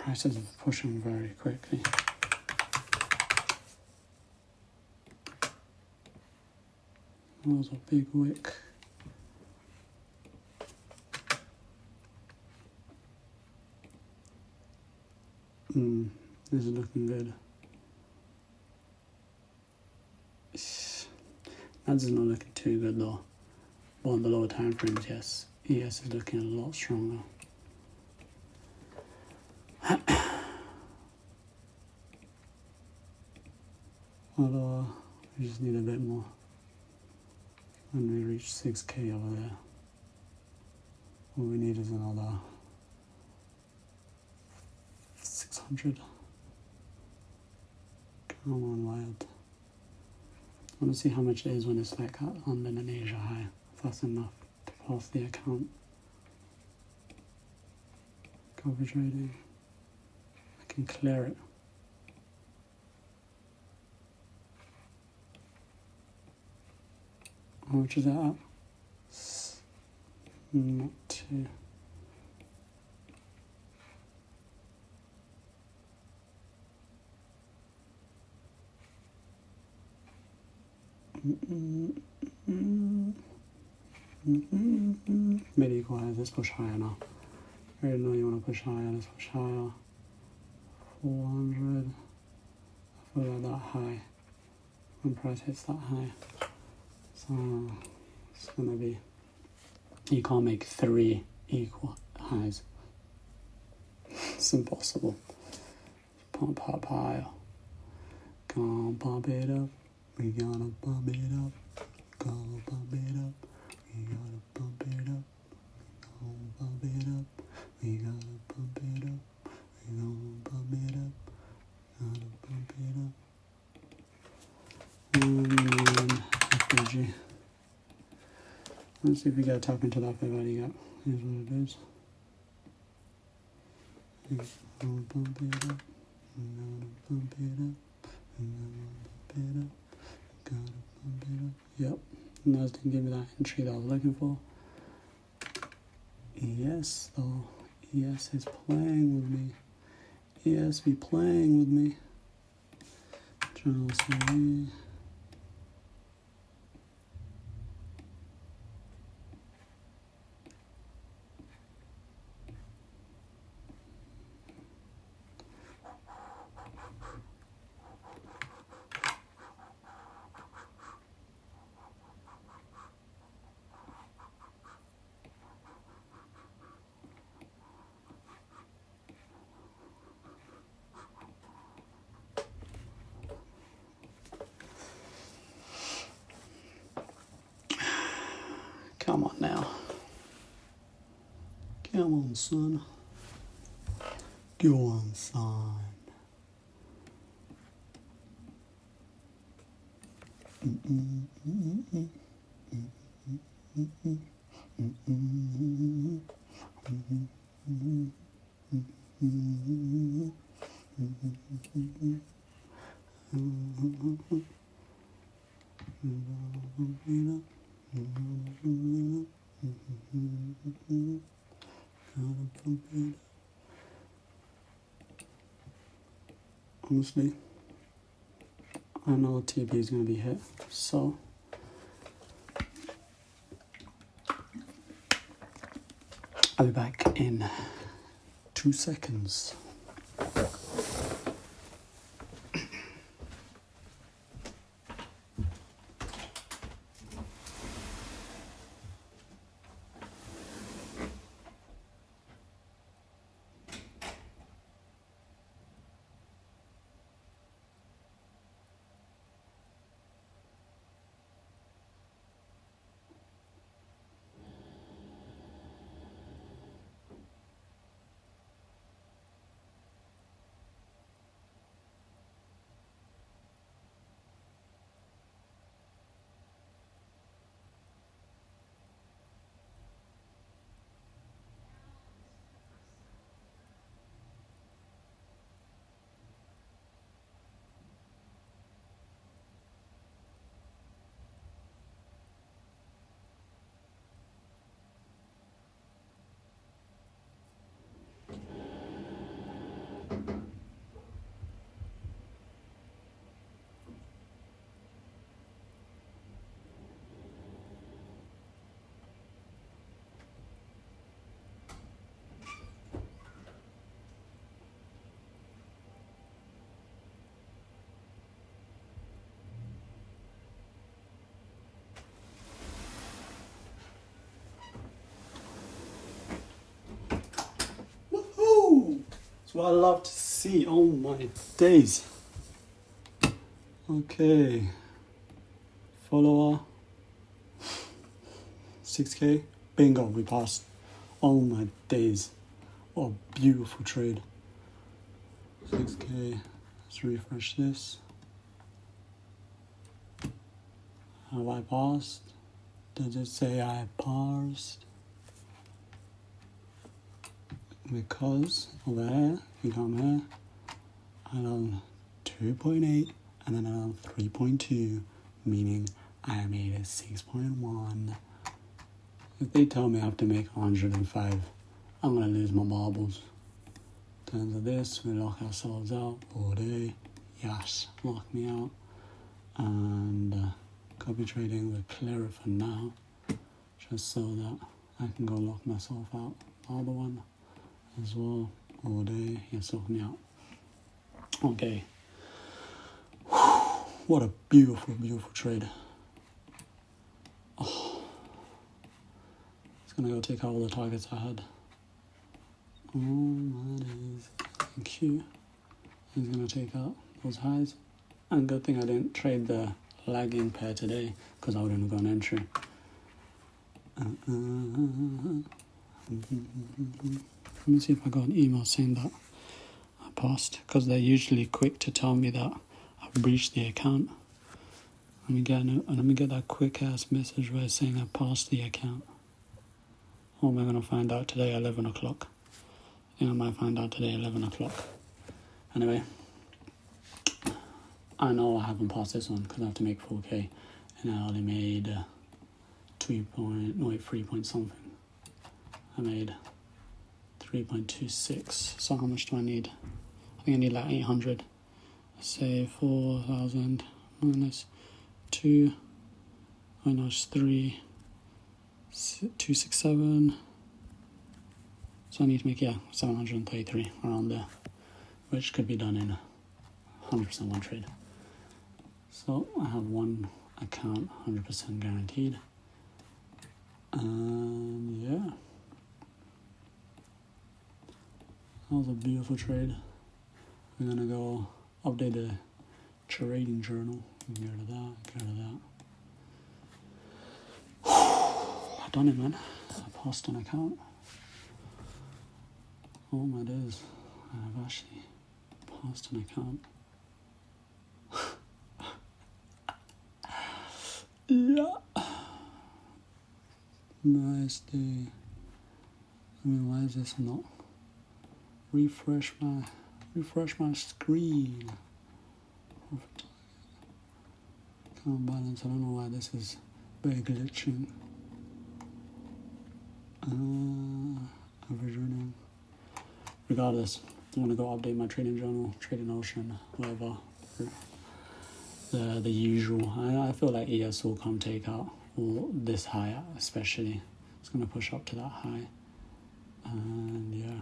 price is pushing very quickly. That was a big wick. This is looking good. That's not looking too good though. But on the lower time frames, yes. ES is looking a lot stronger. Although we just need a bit more. When we reach 6K over there, what we need is another 600. Come on, wild. I want to see how much it is when it's like on the Asia high. If that's enough to pass the account. Coverage rating. I can clear it. How much is that at? Not too. Mid equal highs, let's push higher now. I already know you want to push higher, let's push higher. 400. I feel like that high. When price hits that high. So it's gonna be, you can't make 3 equal highs. It's impossible. Pump up higher. Gonna pump it up. We gotta pump it up. Gonna pump it up. We gotta pump it up. Gonna pump it up. We gotta pump it up. We gonna pump it up. Gotta pump it up. FBG. Let's see if we gotta tap into that fair value gap. Here's what it is. We gotta pump it up. We gotta pump it up. We gotta pump it up. Gotta pump it up. Yep. Nas didn't give me that entry that I was looking for. ES though. ES is playing with me. ES be playing with me. General CE. Come on now. Come on, son. Go on, son. Honestly, I know TP is going to be hit, so I'll be back in 2 seconds. That's what I love to see. Oh my days. Okay. Follower. 6K. Bingo, we passed. Oh my days. What a beautiful trade. 6K. Let's refresh this. Have I passed? Does it say I passed? Because over here, if you come here, I done 2.8 and then I done 3.2, meaning I made a 6.1. If they tell me I have to make 105, I'm gonna lose my marbles. In terms of this, we lock ourselves out all day. Yes, lock me out. And copy trading, we're clear for now, just so that I can go lock myself out. The other one as well, all day. Yes, lock me out. Okay. What a beautiful, beautiful trade. Oh. It's gonna go take out all the targets I had. Oh my days. Thank you. He's gonna take out those highs. And good thing I didn't trade the lagging pair today, because I wouldn't have gone entry. Let me see if I got an email saying that I passed, because they're usually quick to tell me that I've breached the account. Let me get that quick ass message where it's saying I passed the account. Or am I gonna find out today at 11 o'clock? I think I might find out today at 11 o'clock. Anyway, I know I haven't passed this one because I have to make 4K, and I only made 3 point something. I made 3.26. So how much do I need? I think I need like 800. Let's say 4,000 minus 2 minus 3, 267. So I need to make 733 around there, which could be done in 100% one trade. So I have one account 100% guaranteed. And yeah, that was a beautiful trade. We're gonna go update the trading journal. Get rid of that, get rid of that. I done it, man. I passed an account. Oh my days, I've actually passed an account. Yeah. Nice day. I mean, why is this not refresh my screen? Can't balance. I don't know why this is very glitching. Average earning. Regardless, I'm gonna go update my trading journal, trading ocean, whatever. The usual. I feel like ES will come take out, or this high especially. It's gonna push up to that high. And yeah.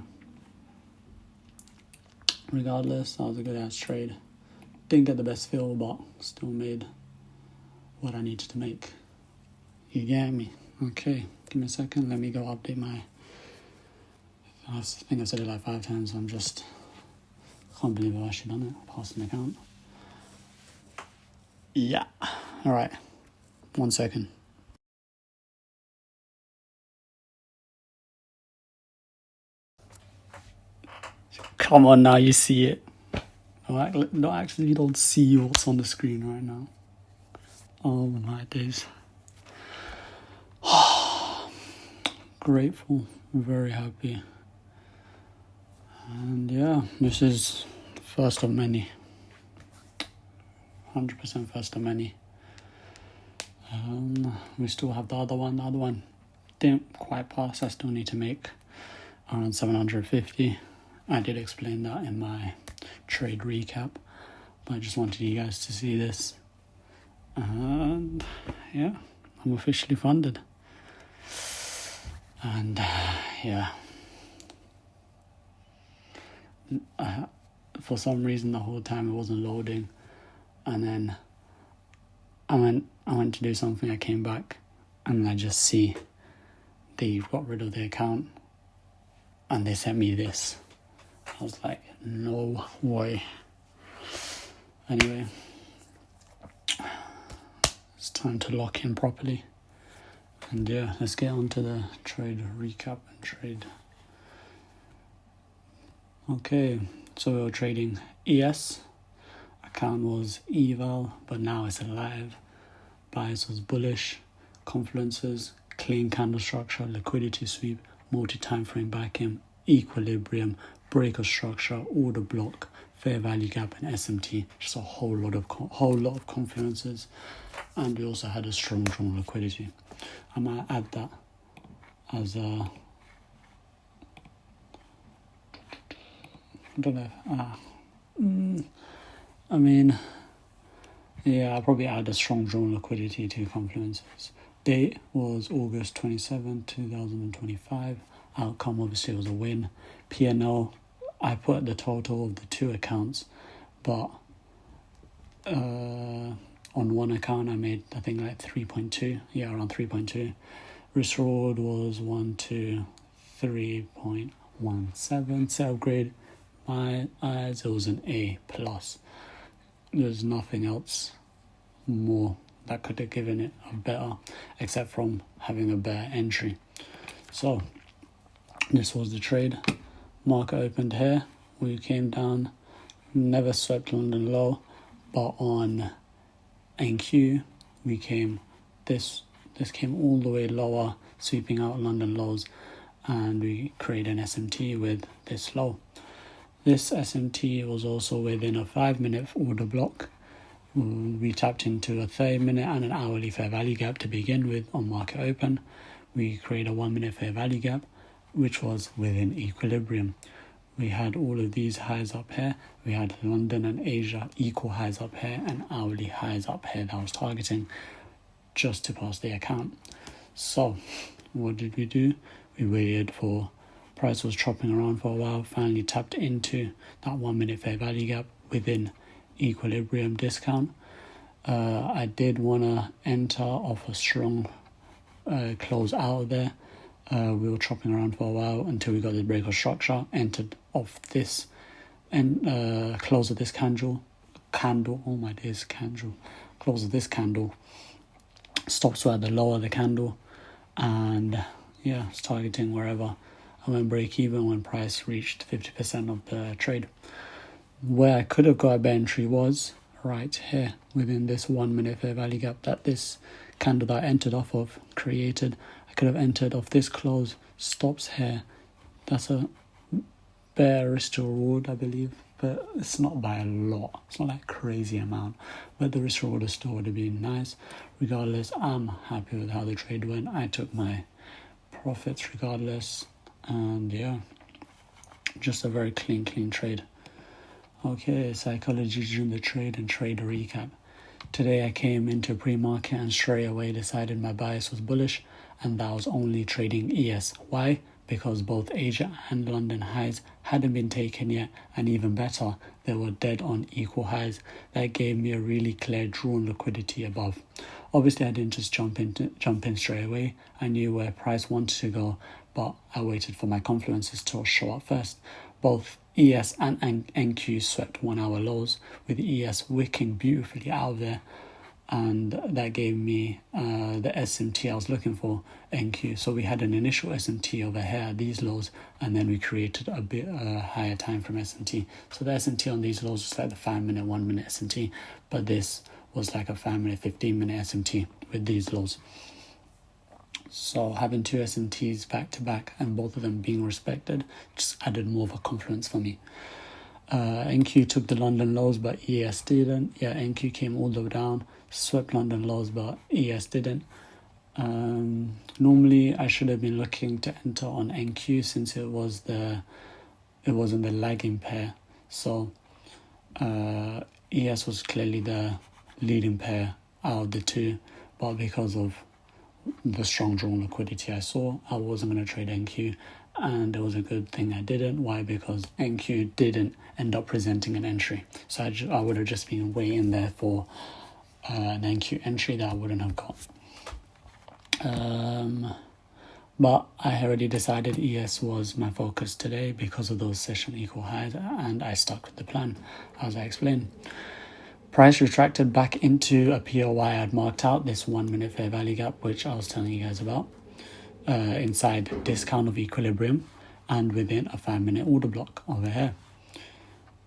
Regardless, that was a good ass trade. Didn't get the best feel, but still made what I needed to make. You get me? Okay, give me a second. Let me go update my. I think I said it like 5 times. I can't believe I've actually done it. Passed an account. Yeah. All right. 1 second. Come on now, you see it. No, actually, you don't see what's on the screen right now. Oh my days. Grateful, very happy. And yeah, this is first of many. 100% first of many. We still have the other one. The other one didn't quite pass. I still need to make around 750. I did explain that in my trade recap, but I just wanted you guys to see this. And yeah, I'm officially funded. And yeah, for some reason the whole time it wasn't loading, and then I went to do something. I came back and I just see they got rid of the account and they sent me this. I was like, no way. Anyway, it's time to lock in properly. And yeah, let's get on to the trade recap and trade. Okay, so we were trading ES. Account was EVAL, but now it's alive. Bias was bullish. Confluences, clean candle structure, liquidity sweep, multi-time frame back-in, equilibrium, breaker structure, order block, fair value gap, and SMT. Just a whole lot of confluences, and we also had a strong liquidity. I might add that as a. I don't know. I mean, yeah, I'll probably add a strong drawn liquidity to confluences. Date was August 27, 2025. Outcome obviously was a win. PnL, I put the total of the two accounts, but on one account I made, I think, like 3.2. Yeah, around 3.2. Risk reward was 3.17. Sell grade, my eyes, it was an A+. There's nothing else more that could have given it a better, except from having a better entry. So this was the trade. Market opened here. We came down, never swept London low, but on NQ we came this came all the way lower, sweeping out London lows, and we created an SMT with this low. This SMT was also within a 5-minute order block. We tapped into a 30-minute and an hourly fair value gap to begin with on market open. We created a 1-minute fair value gap, which was within equilibrium. We had all of these highs up here. We had London and Asia equal highs up here and hourly highs up here that I was targeting just to pass the account. So what did we do? We waited for price was chopping around for a while, finally tapped into that 1-minute fair value gap within equilibrium discount. I did want to enter off a strong close out of there. We were chopping around for a while until we got the breaker structure, entered off this and close of this candle, oh my days, close of this candle, stops at the lower of the candle, and yeah, it's targeting wherever. I went break even when price reached 50% of the trade. Where I could have got a better entry was right here within this 1-minute fair value gap that this candle that I entered off of created. I could have entered off this close, stops here. That's a better risk to reward, I believe, but it's not by a lot. It's not like a crazy amount, but the risk reward still would have been nice. Regardless, I'm happy with how the trade went. I took my profits regardless. And yeah, just a very clean trade. Okay, psychology during the trade and trade recap. Today I came into pre-market and straight away decided my bias was bullish, and that I was only trading ES. Why? Because both Asia and London highs hadn't been taken yet, and even better, they were dead on equal highs. That gave me a really clear drawn liquidity above. Obviously I didn't just jump in straight away. I knew where price wanted to go, but I waited for my confluences to show up first. Both ES and NQ swept 1-hour lows, with ES wicking beautifully out of there, and that gave me the SMT I was looking for, NQ. So we had an initial SMT over here at these lows, and then we created a bit higher time from SMT. So the SMT on these lows was like the 5-minute, 1-minute SMT, but this was like a 5-minute, 15-minute SMT with these lows. So having two SMTs back to back and both of them being respected just added more of a confluence for me. NQ took the London lows, but ES didn't. Yeah, NQ came all the way down, swept London lows, but ES didn't. Normally I should have been looking to enter on NQ since it wasn't the lagging pair. So ES was clearly the leading pair out of the two, but because of the strong drawn liquidity I saw, I wasn't going to trade NQ, and it was a good thing I didn't. Why? Because NQ didn't end up presenting an entry, so I would have just been waiting there for an NQ entry that I wouldn't have got. But I already decided ES was my focus today because of those session equal highs, and I stuck with the plan, as I explained. Price retracted back into a POI I'd marked out, this 1 minute fair value gap, which I was telling you guys about, inside discount of equilibrium and within a 5 minute order block over here.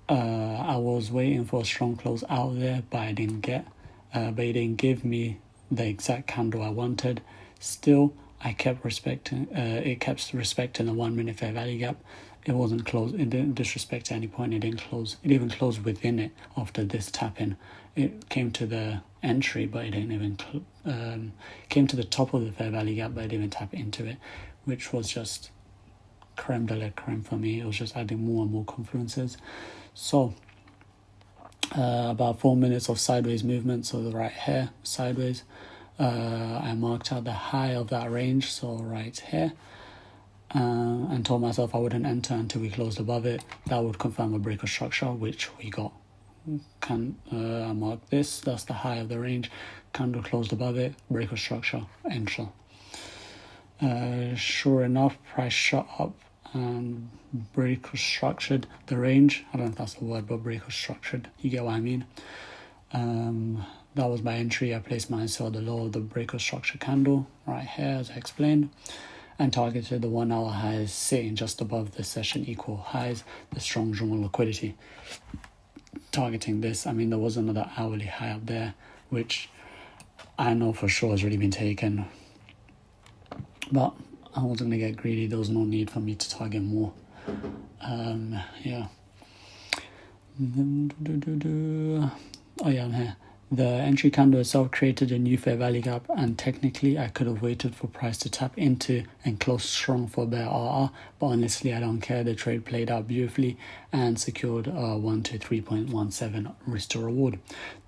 I was waiting for a strong close out there, but I didn't get, but it didn't give me the exact candle I wanted. Still, I kept respecting, it kept respecting the 1 minute fair value gap. It wasn't closed, it didn't disrespect at any point, it didn't close, it even closed within it after this tapping. It came to the entry, but it didn't even, came to the top of the fair value gap, but it didn't even tap into it, which was just creme de la creme for me. It was just adding more and more confluences. So, about 4 minutes of sideways movement, so the right here, sideways. I marked out the high of that range, so right here, and told myself I wouldn't enter until we closed above it. That would confirm a break of structure, which we got. I marked this, that's the high of the range, candle closed above it, break of structure, enter. Sure enough, price shot up and break was structured the range. I don't know if that's the word, but break was structured, you get what I mean. That was my entry. I placed mine so the low of the break of structure candle right here, as I explained, and targeted the 1 hour highs sitting just above the session equal highs, the strong journal liquidity. Targeting this, I mean, there was another hourly high up there, which I know for sure has already been taken, but I wasn't going to get greedy. There was no need for me to target more. Yeah. Oh yeah, I'm here. The entry candle itself created a new fair value gap, and technically I could have waited for price to tap into and close strong for bear RR, but honestly I don't care. The trade played out beautifully and secured a 1 to 3.17 risk to reward.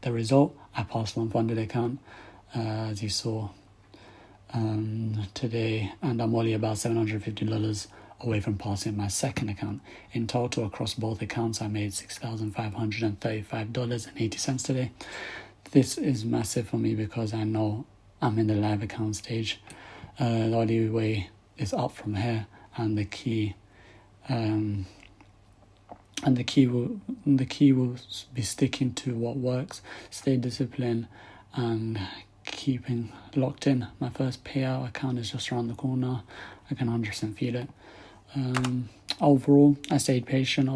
The result, I passed one funded account, as you saw today, and I'm only about $750 away from passing my second account. In total, across both accounts, I made $6,535.80 today. This is massive for me because I know I'm in the live account stage. The only way is up from here, and the key will be sticking to what works, stay disciplined, and keeping locked in. My first payout account is just around the corner. I can 100% feel it. Overall, I stayed patient,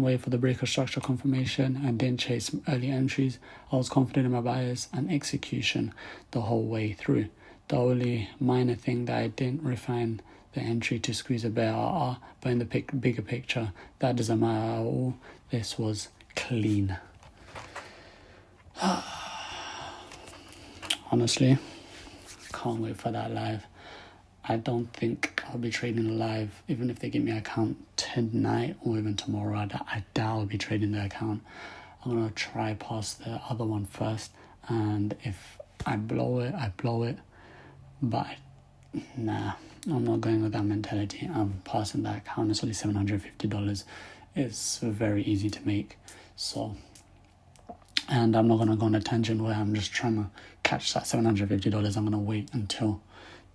waited for the break of structure confirmation, and didn't chase early entries. I was confident in my bias and execution the whole way through. The only minor thing that I didn't refine the entry to squeeze a bear RR, but in the bigger picture, that doesn't matter at all. This was clean. Honestly, can't wait for that live. I don't think I'll be trading live, even if they give me an account tonight or even tomorrow. I doubt I'll be trading the account. I'm going to try past the other one first, and if I blow it, I blow it. But nah, I'm not going with that mentality. I'm passing that account. It's only $750. It's very easy to make. So, and I'm not going to go on a tangent where I'm just trying to catch that $750. I'm going to wait until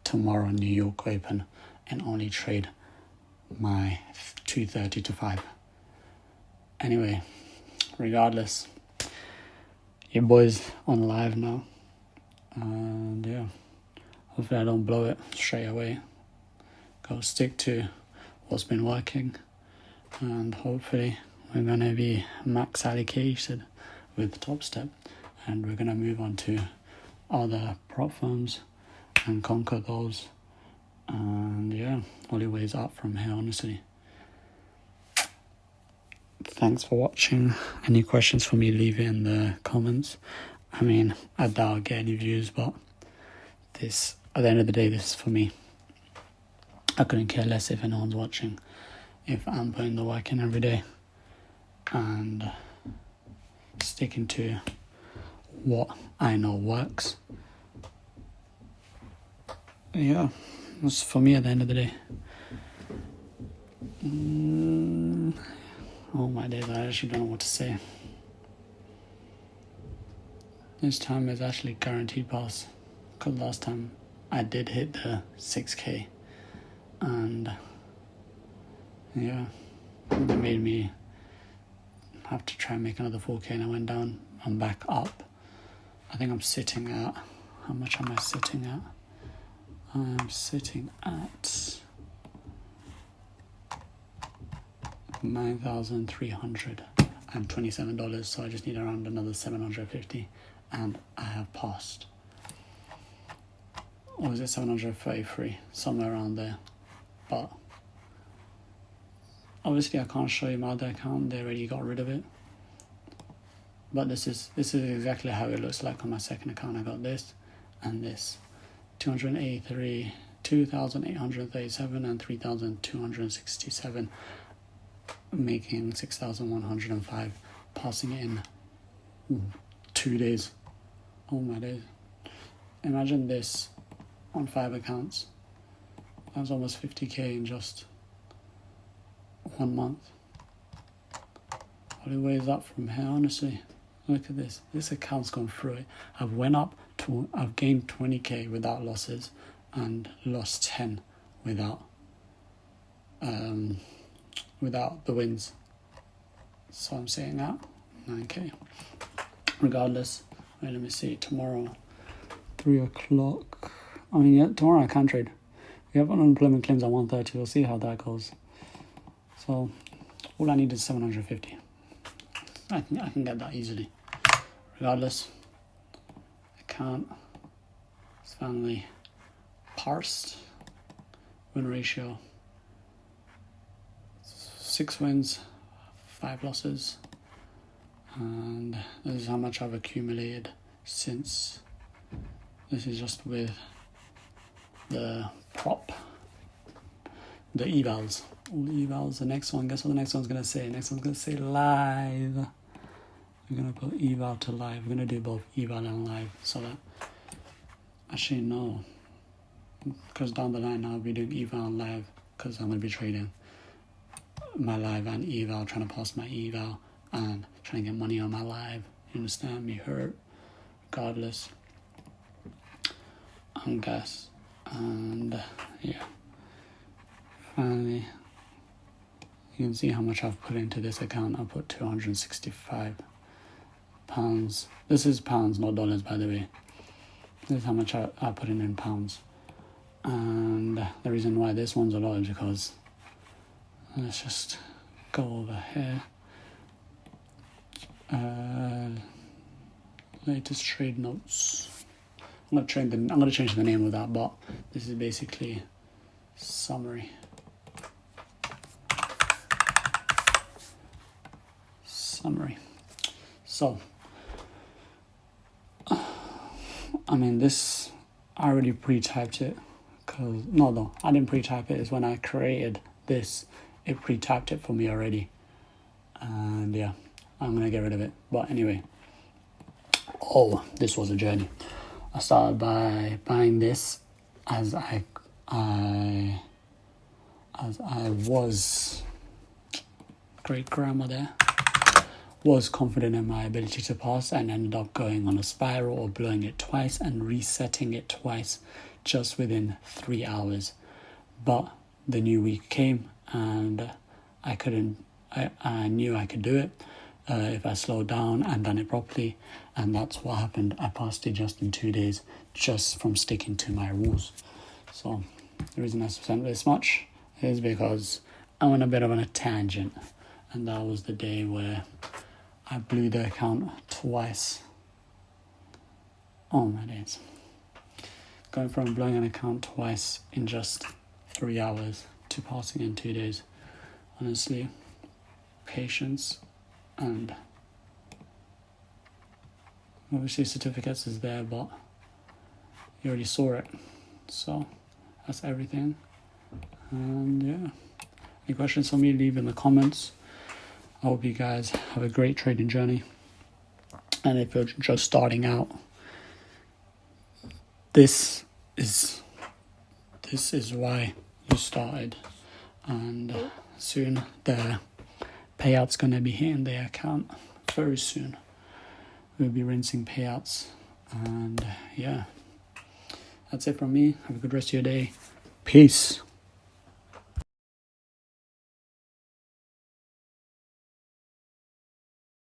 tomorrow New York Open and only trade my 2:30 to 5. Anyway, regardless, your boy's on live now, and yeah, hopefully I don't blow it straight away. Go stick to what's been working, and hopefully we're gonna be max allocated with Top Step, and we're gonna move on to other prop firms and conquer those. And yeah, only ways up from here, honestly. Thanks for watching. Any questions for me, leave it in the comments. I mean, I doubt I'll get any views, but this, at the end of the day, this is for me. I couldn't care less if anyone's watching, if I'm putting the work in every day and sticking to what I know works. Yeah, it's for me at the end of the day. Oh my days, I actually don't know what to say. This time is actually guaranteed pass, because last time I did hit the 6k, and yeah, they made me have to try and make another 4k, and I went down. I'm back up. I think I'm sitting at, how much am I sitting at? I'm sitting at $9,327, so I just need around another 750, and I have passed. Or is it 733? Somewhere around there. But obviously I can't show you my other account, they already got rid of it. But this is exactly how it looks like on my second account. I got this and this. 283, 2,837 and 3,267, making 6,105, passing it in 2 days. Oh my days. Imagine this on 5 accounts. That's almost 50k in just 1 month. What is up from here, honestly? Look at this. This account's gone through it. I've gained 20k without losses and lost 10 without the wins. So I'm saying that 9k. Regardless, wait, let me see. Tomorrow, 3 o'clock. I mean, yeah, tomorrow I can't trade. We have unemployment claims at 1:30. We'll see how that goes. So all I need is 750. I can get that easily. Regardless, account is finally parsed. Win ratio 6 wins, 5 losses, and this is how much I've accumulated since. This is just with the prop, the evals. All the evals. The next one, guess what the next one's gonna say? Next one's gonna say live. We're gonna put eval to live. We're gonna do both eval and live, so that actually no, because down the line I'll be doing eval and live, because I'm gonna be trading my live and eval, trying to pass my eval and trying to get money on my live. You understand me? Hurt. Regardless, and guess, and yeah. Finally, you can see how much I've put into this account. I put £265. This is pounds, not dollars, by the way. This is how much I put in pounds. And the reason why this one's a lot is because, let's just go over here. Latest trade notes. I'm gonna change the name of that, but this is basically summary. So, I mean, this, I already pre-typed it, because, no, I didn't pre-type it. It's when I created this, it pre-typed it for me already. And yeah, I'm going to get rid of it. But anyway, this was a journey. I started by buying this as I was, great grammar there, was confident in my ability to pass, and ended up going on a spiral or blowing it twice and resetting it twice just within 3 hours. But the new week came and I knew I could do it if I slowed down and done it properly, and that's what happened. I passed it just in 2 days, just from sticking to my rules. So the reason I spent this much is because I went a bit of on a tangent, and that was the day where I blew the account twice. Oh my days. Going from blowing an account twice in just 3 hours to passing in 2 days. Honestly, patience, and obviously certificates is there, but you already saw it. So that's everything. And yeah, any questions for me, leave in the comments. I hope you guys have a great trading journey. And if you're just starting out, this is why you started. And soon the payout's going to be hitting the account very soon. We'll be rinsing payouts. And yeah, That's it from me. Have a good rest of your day. Peace.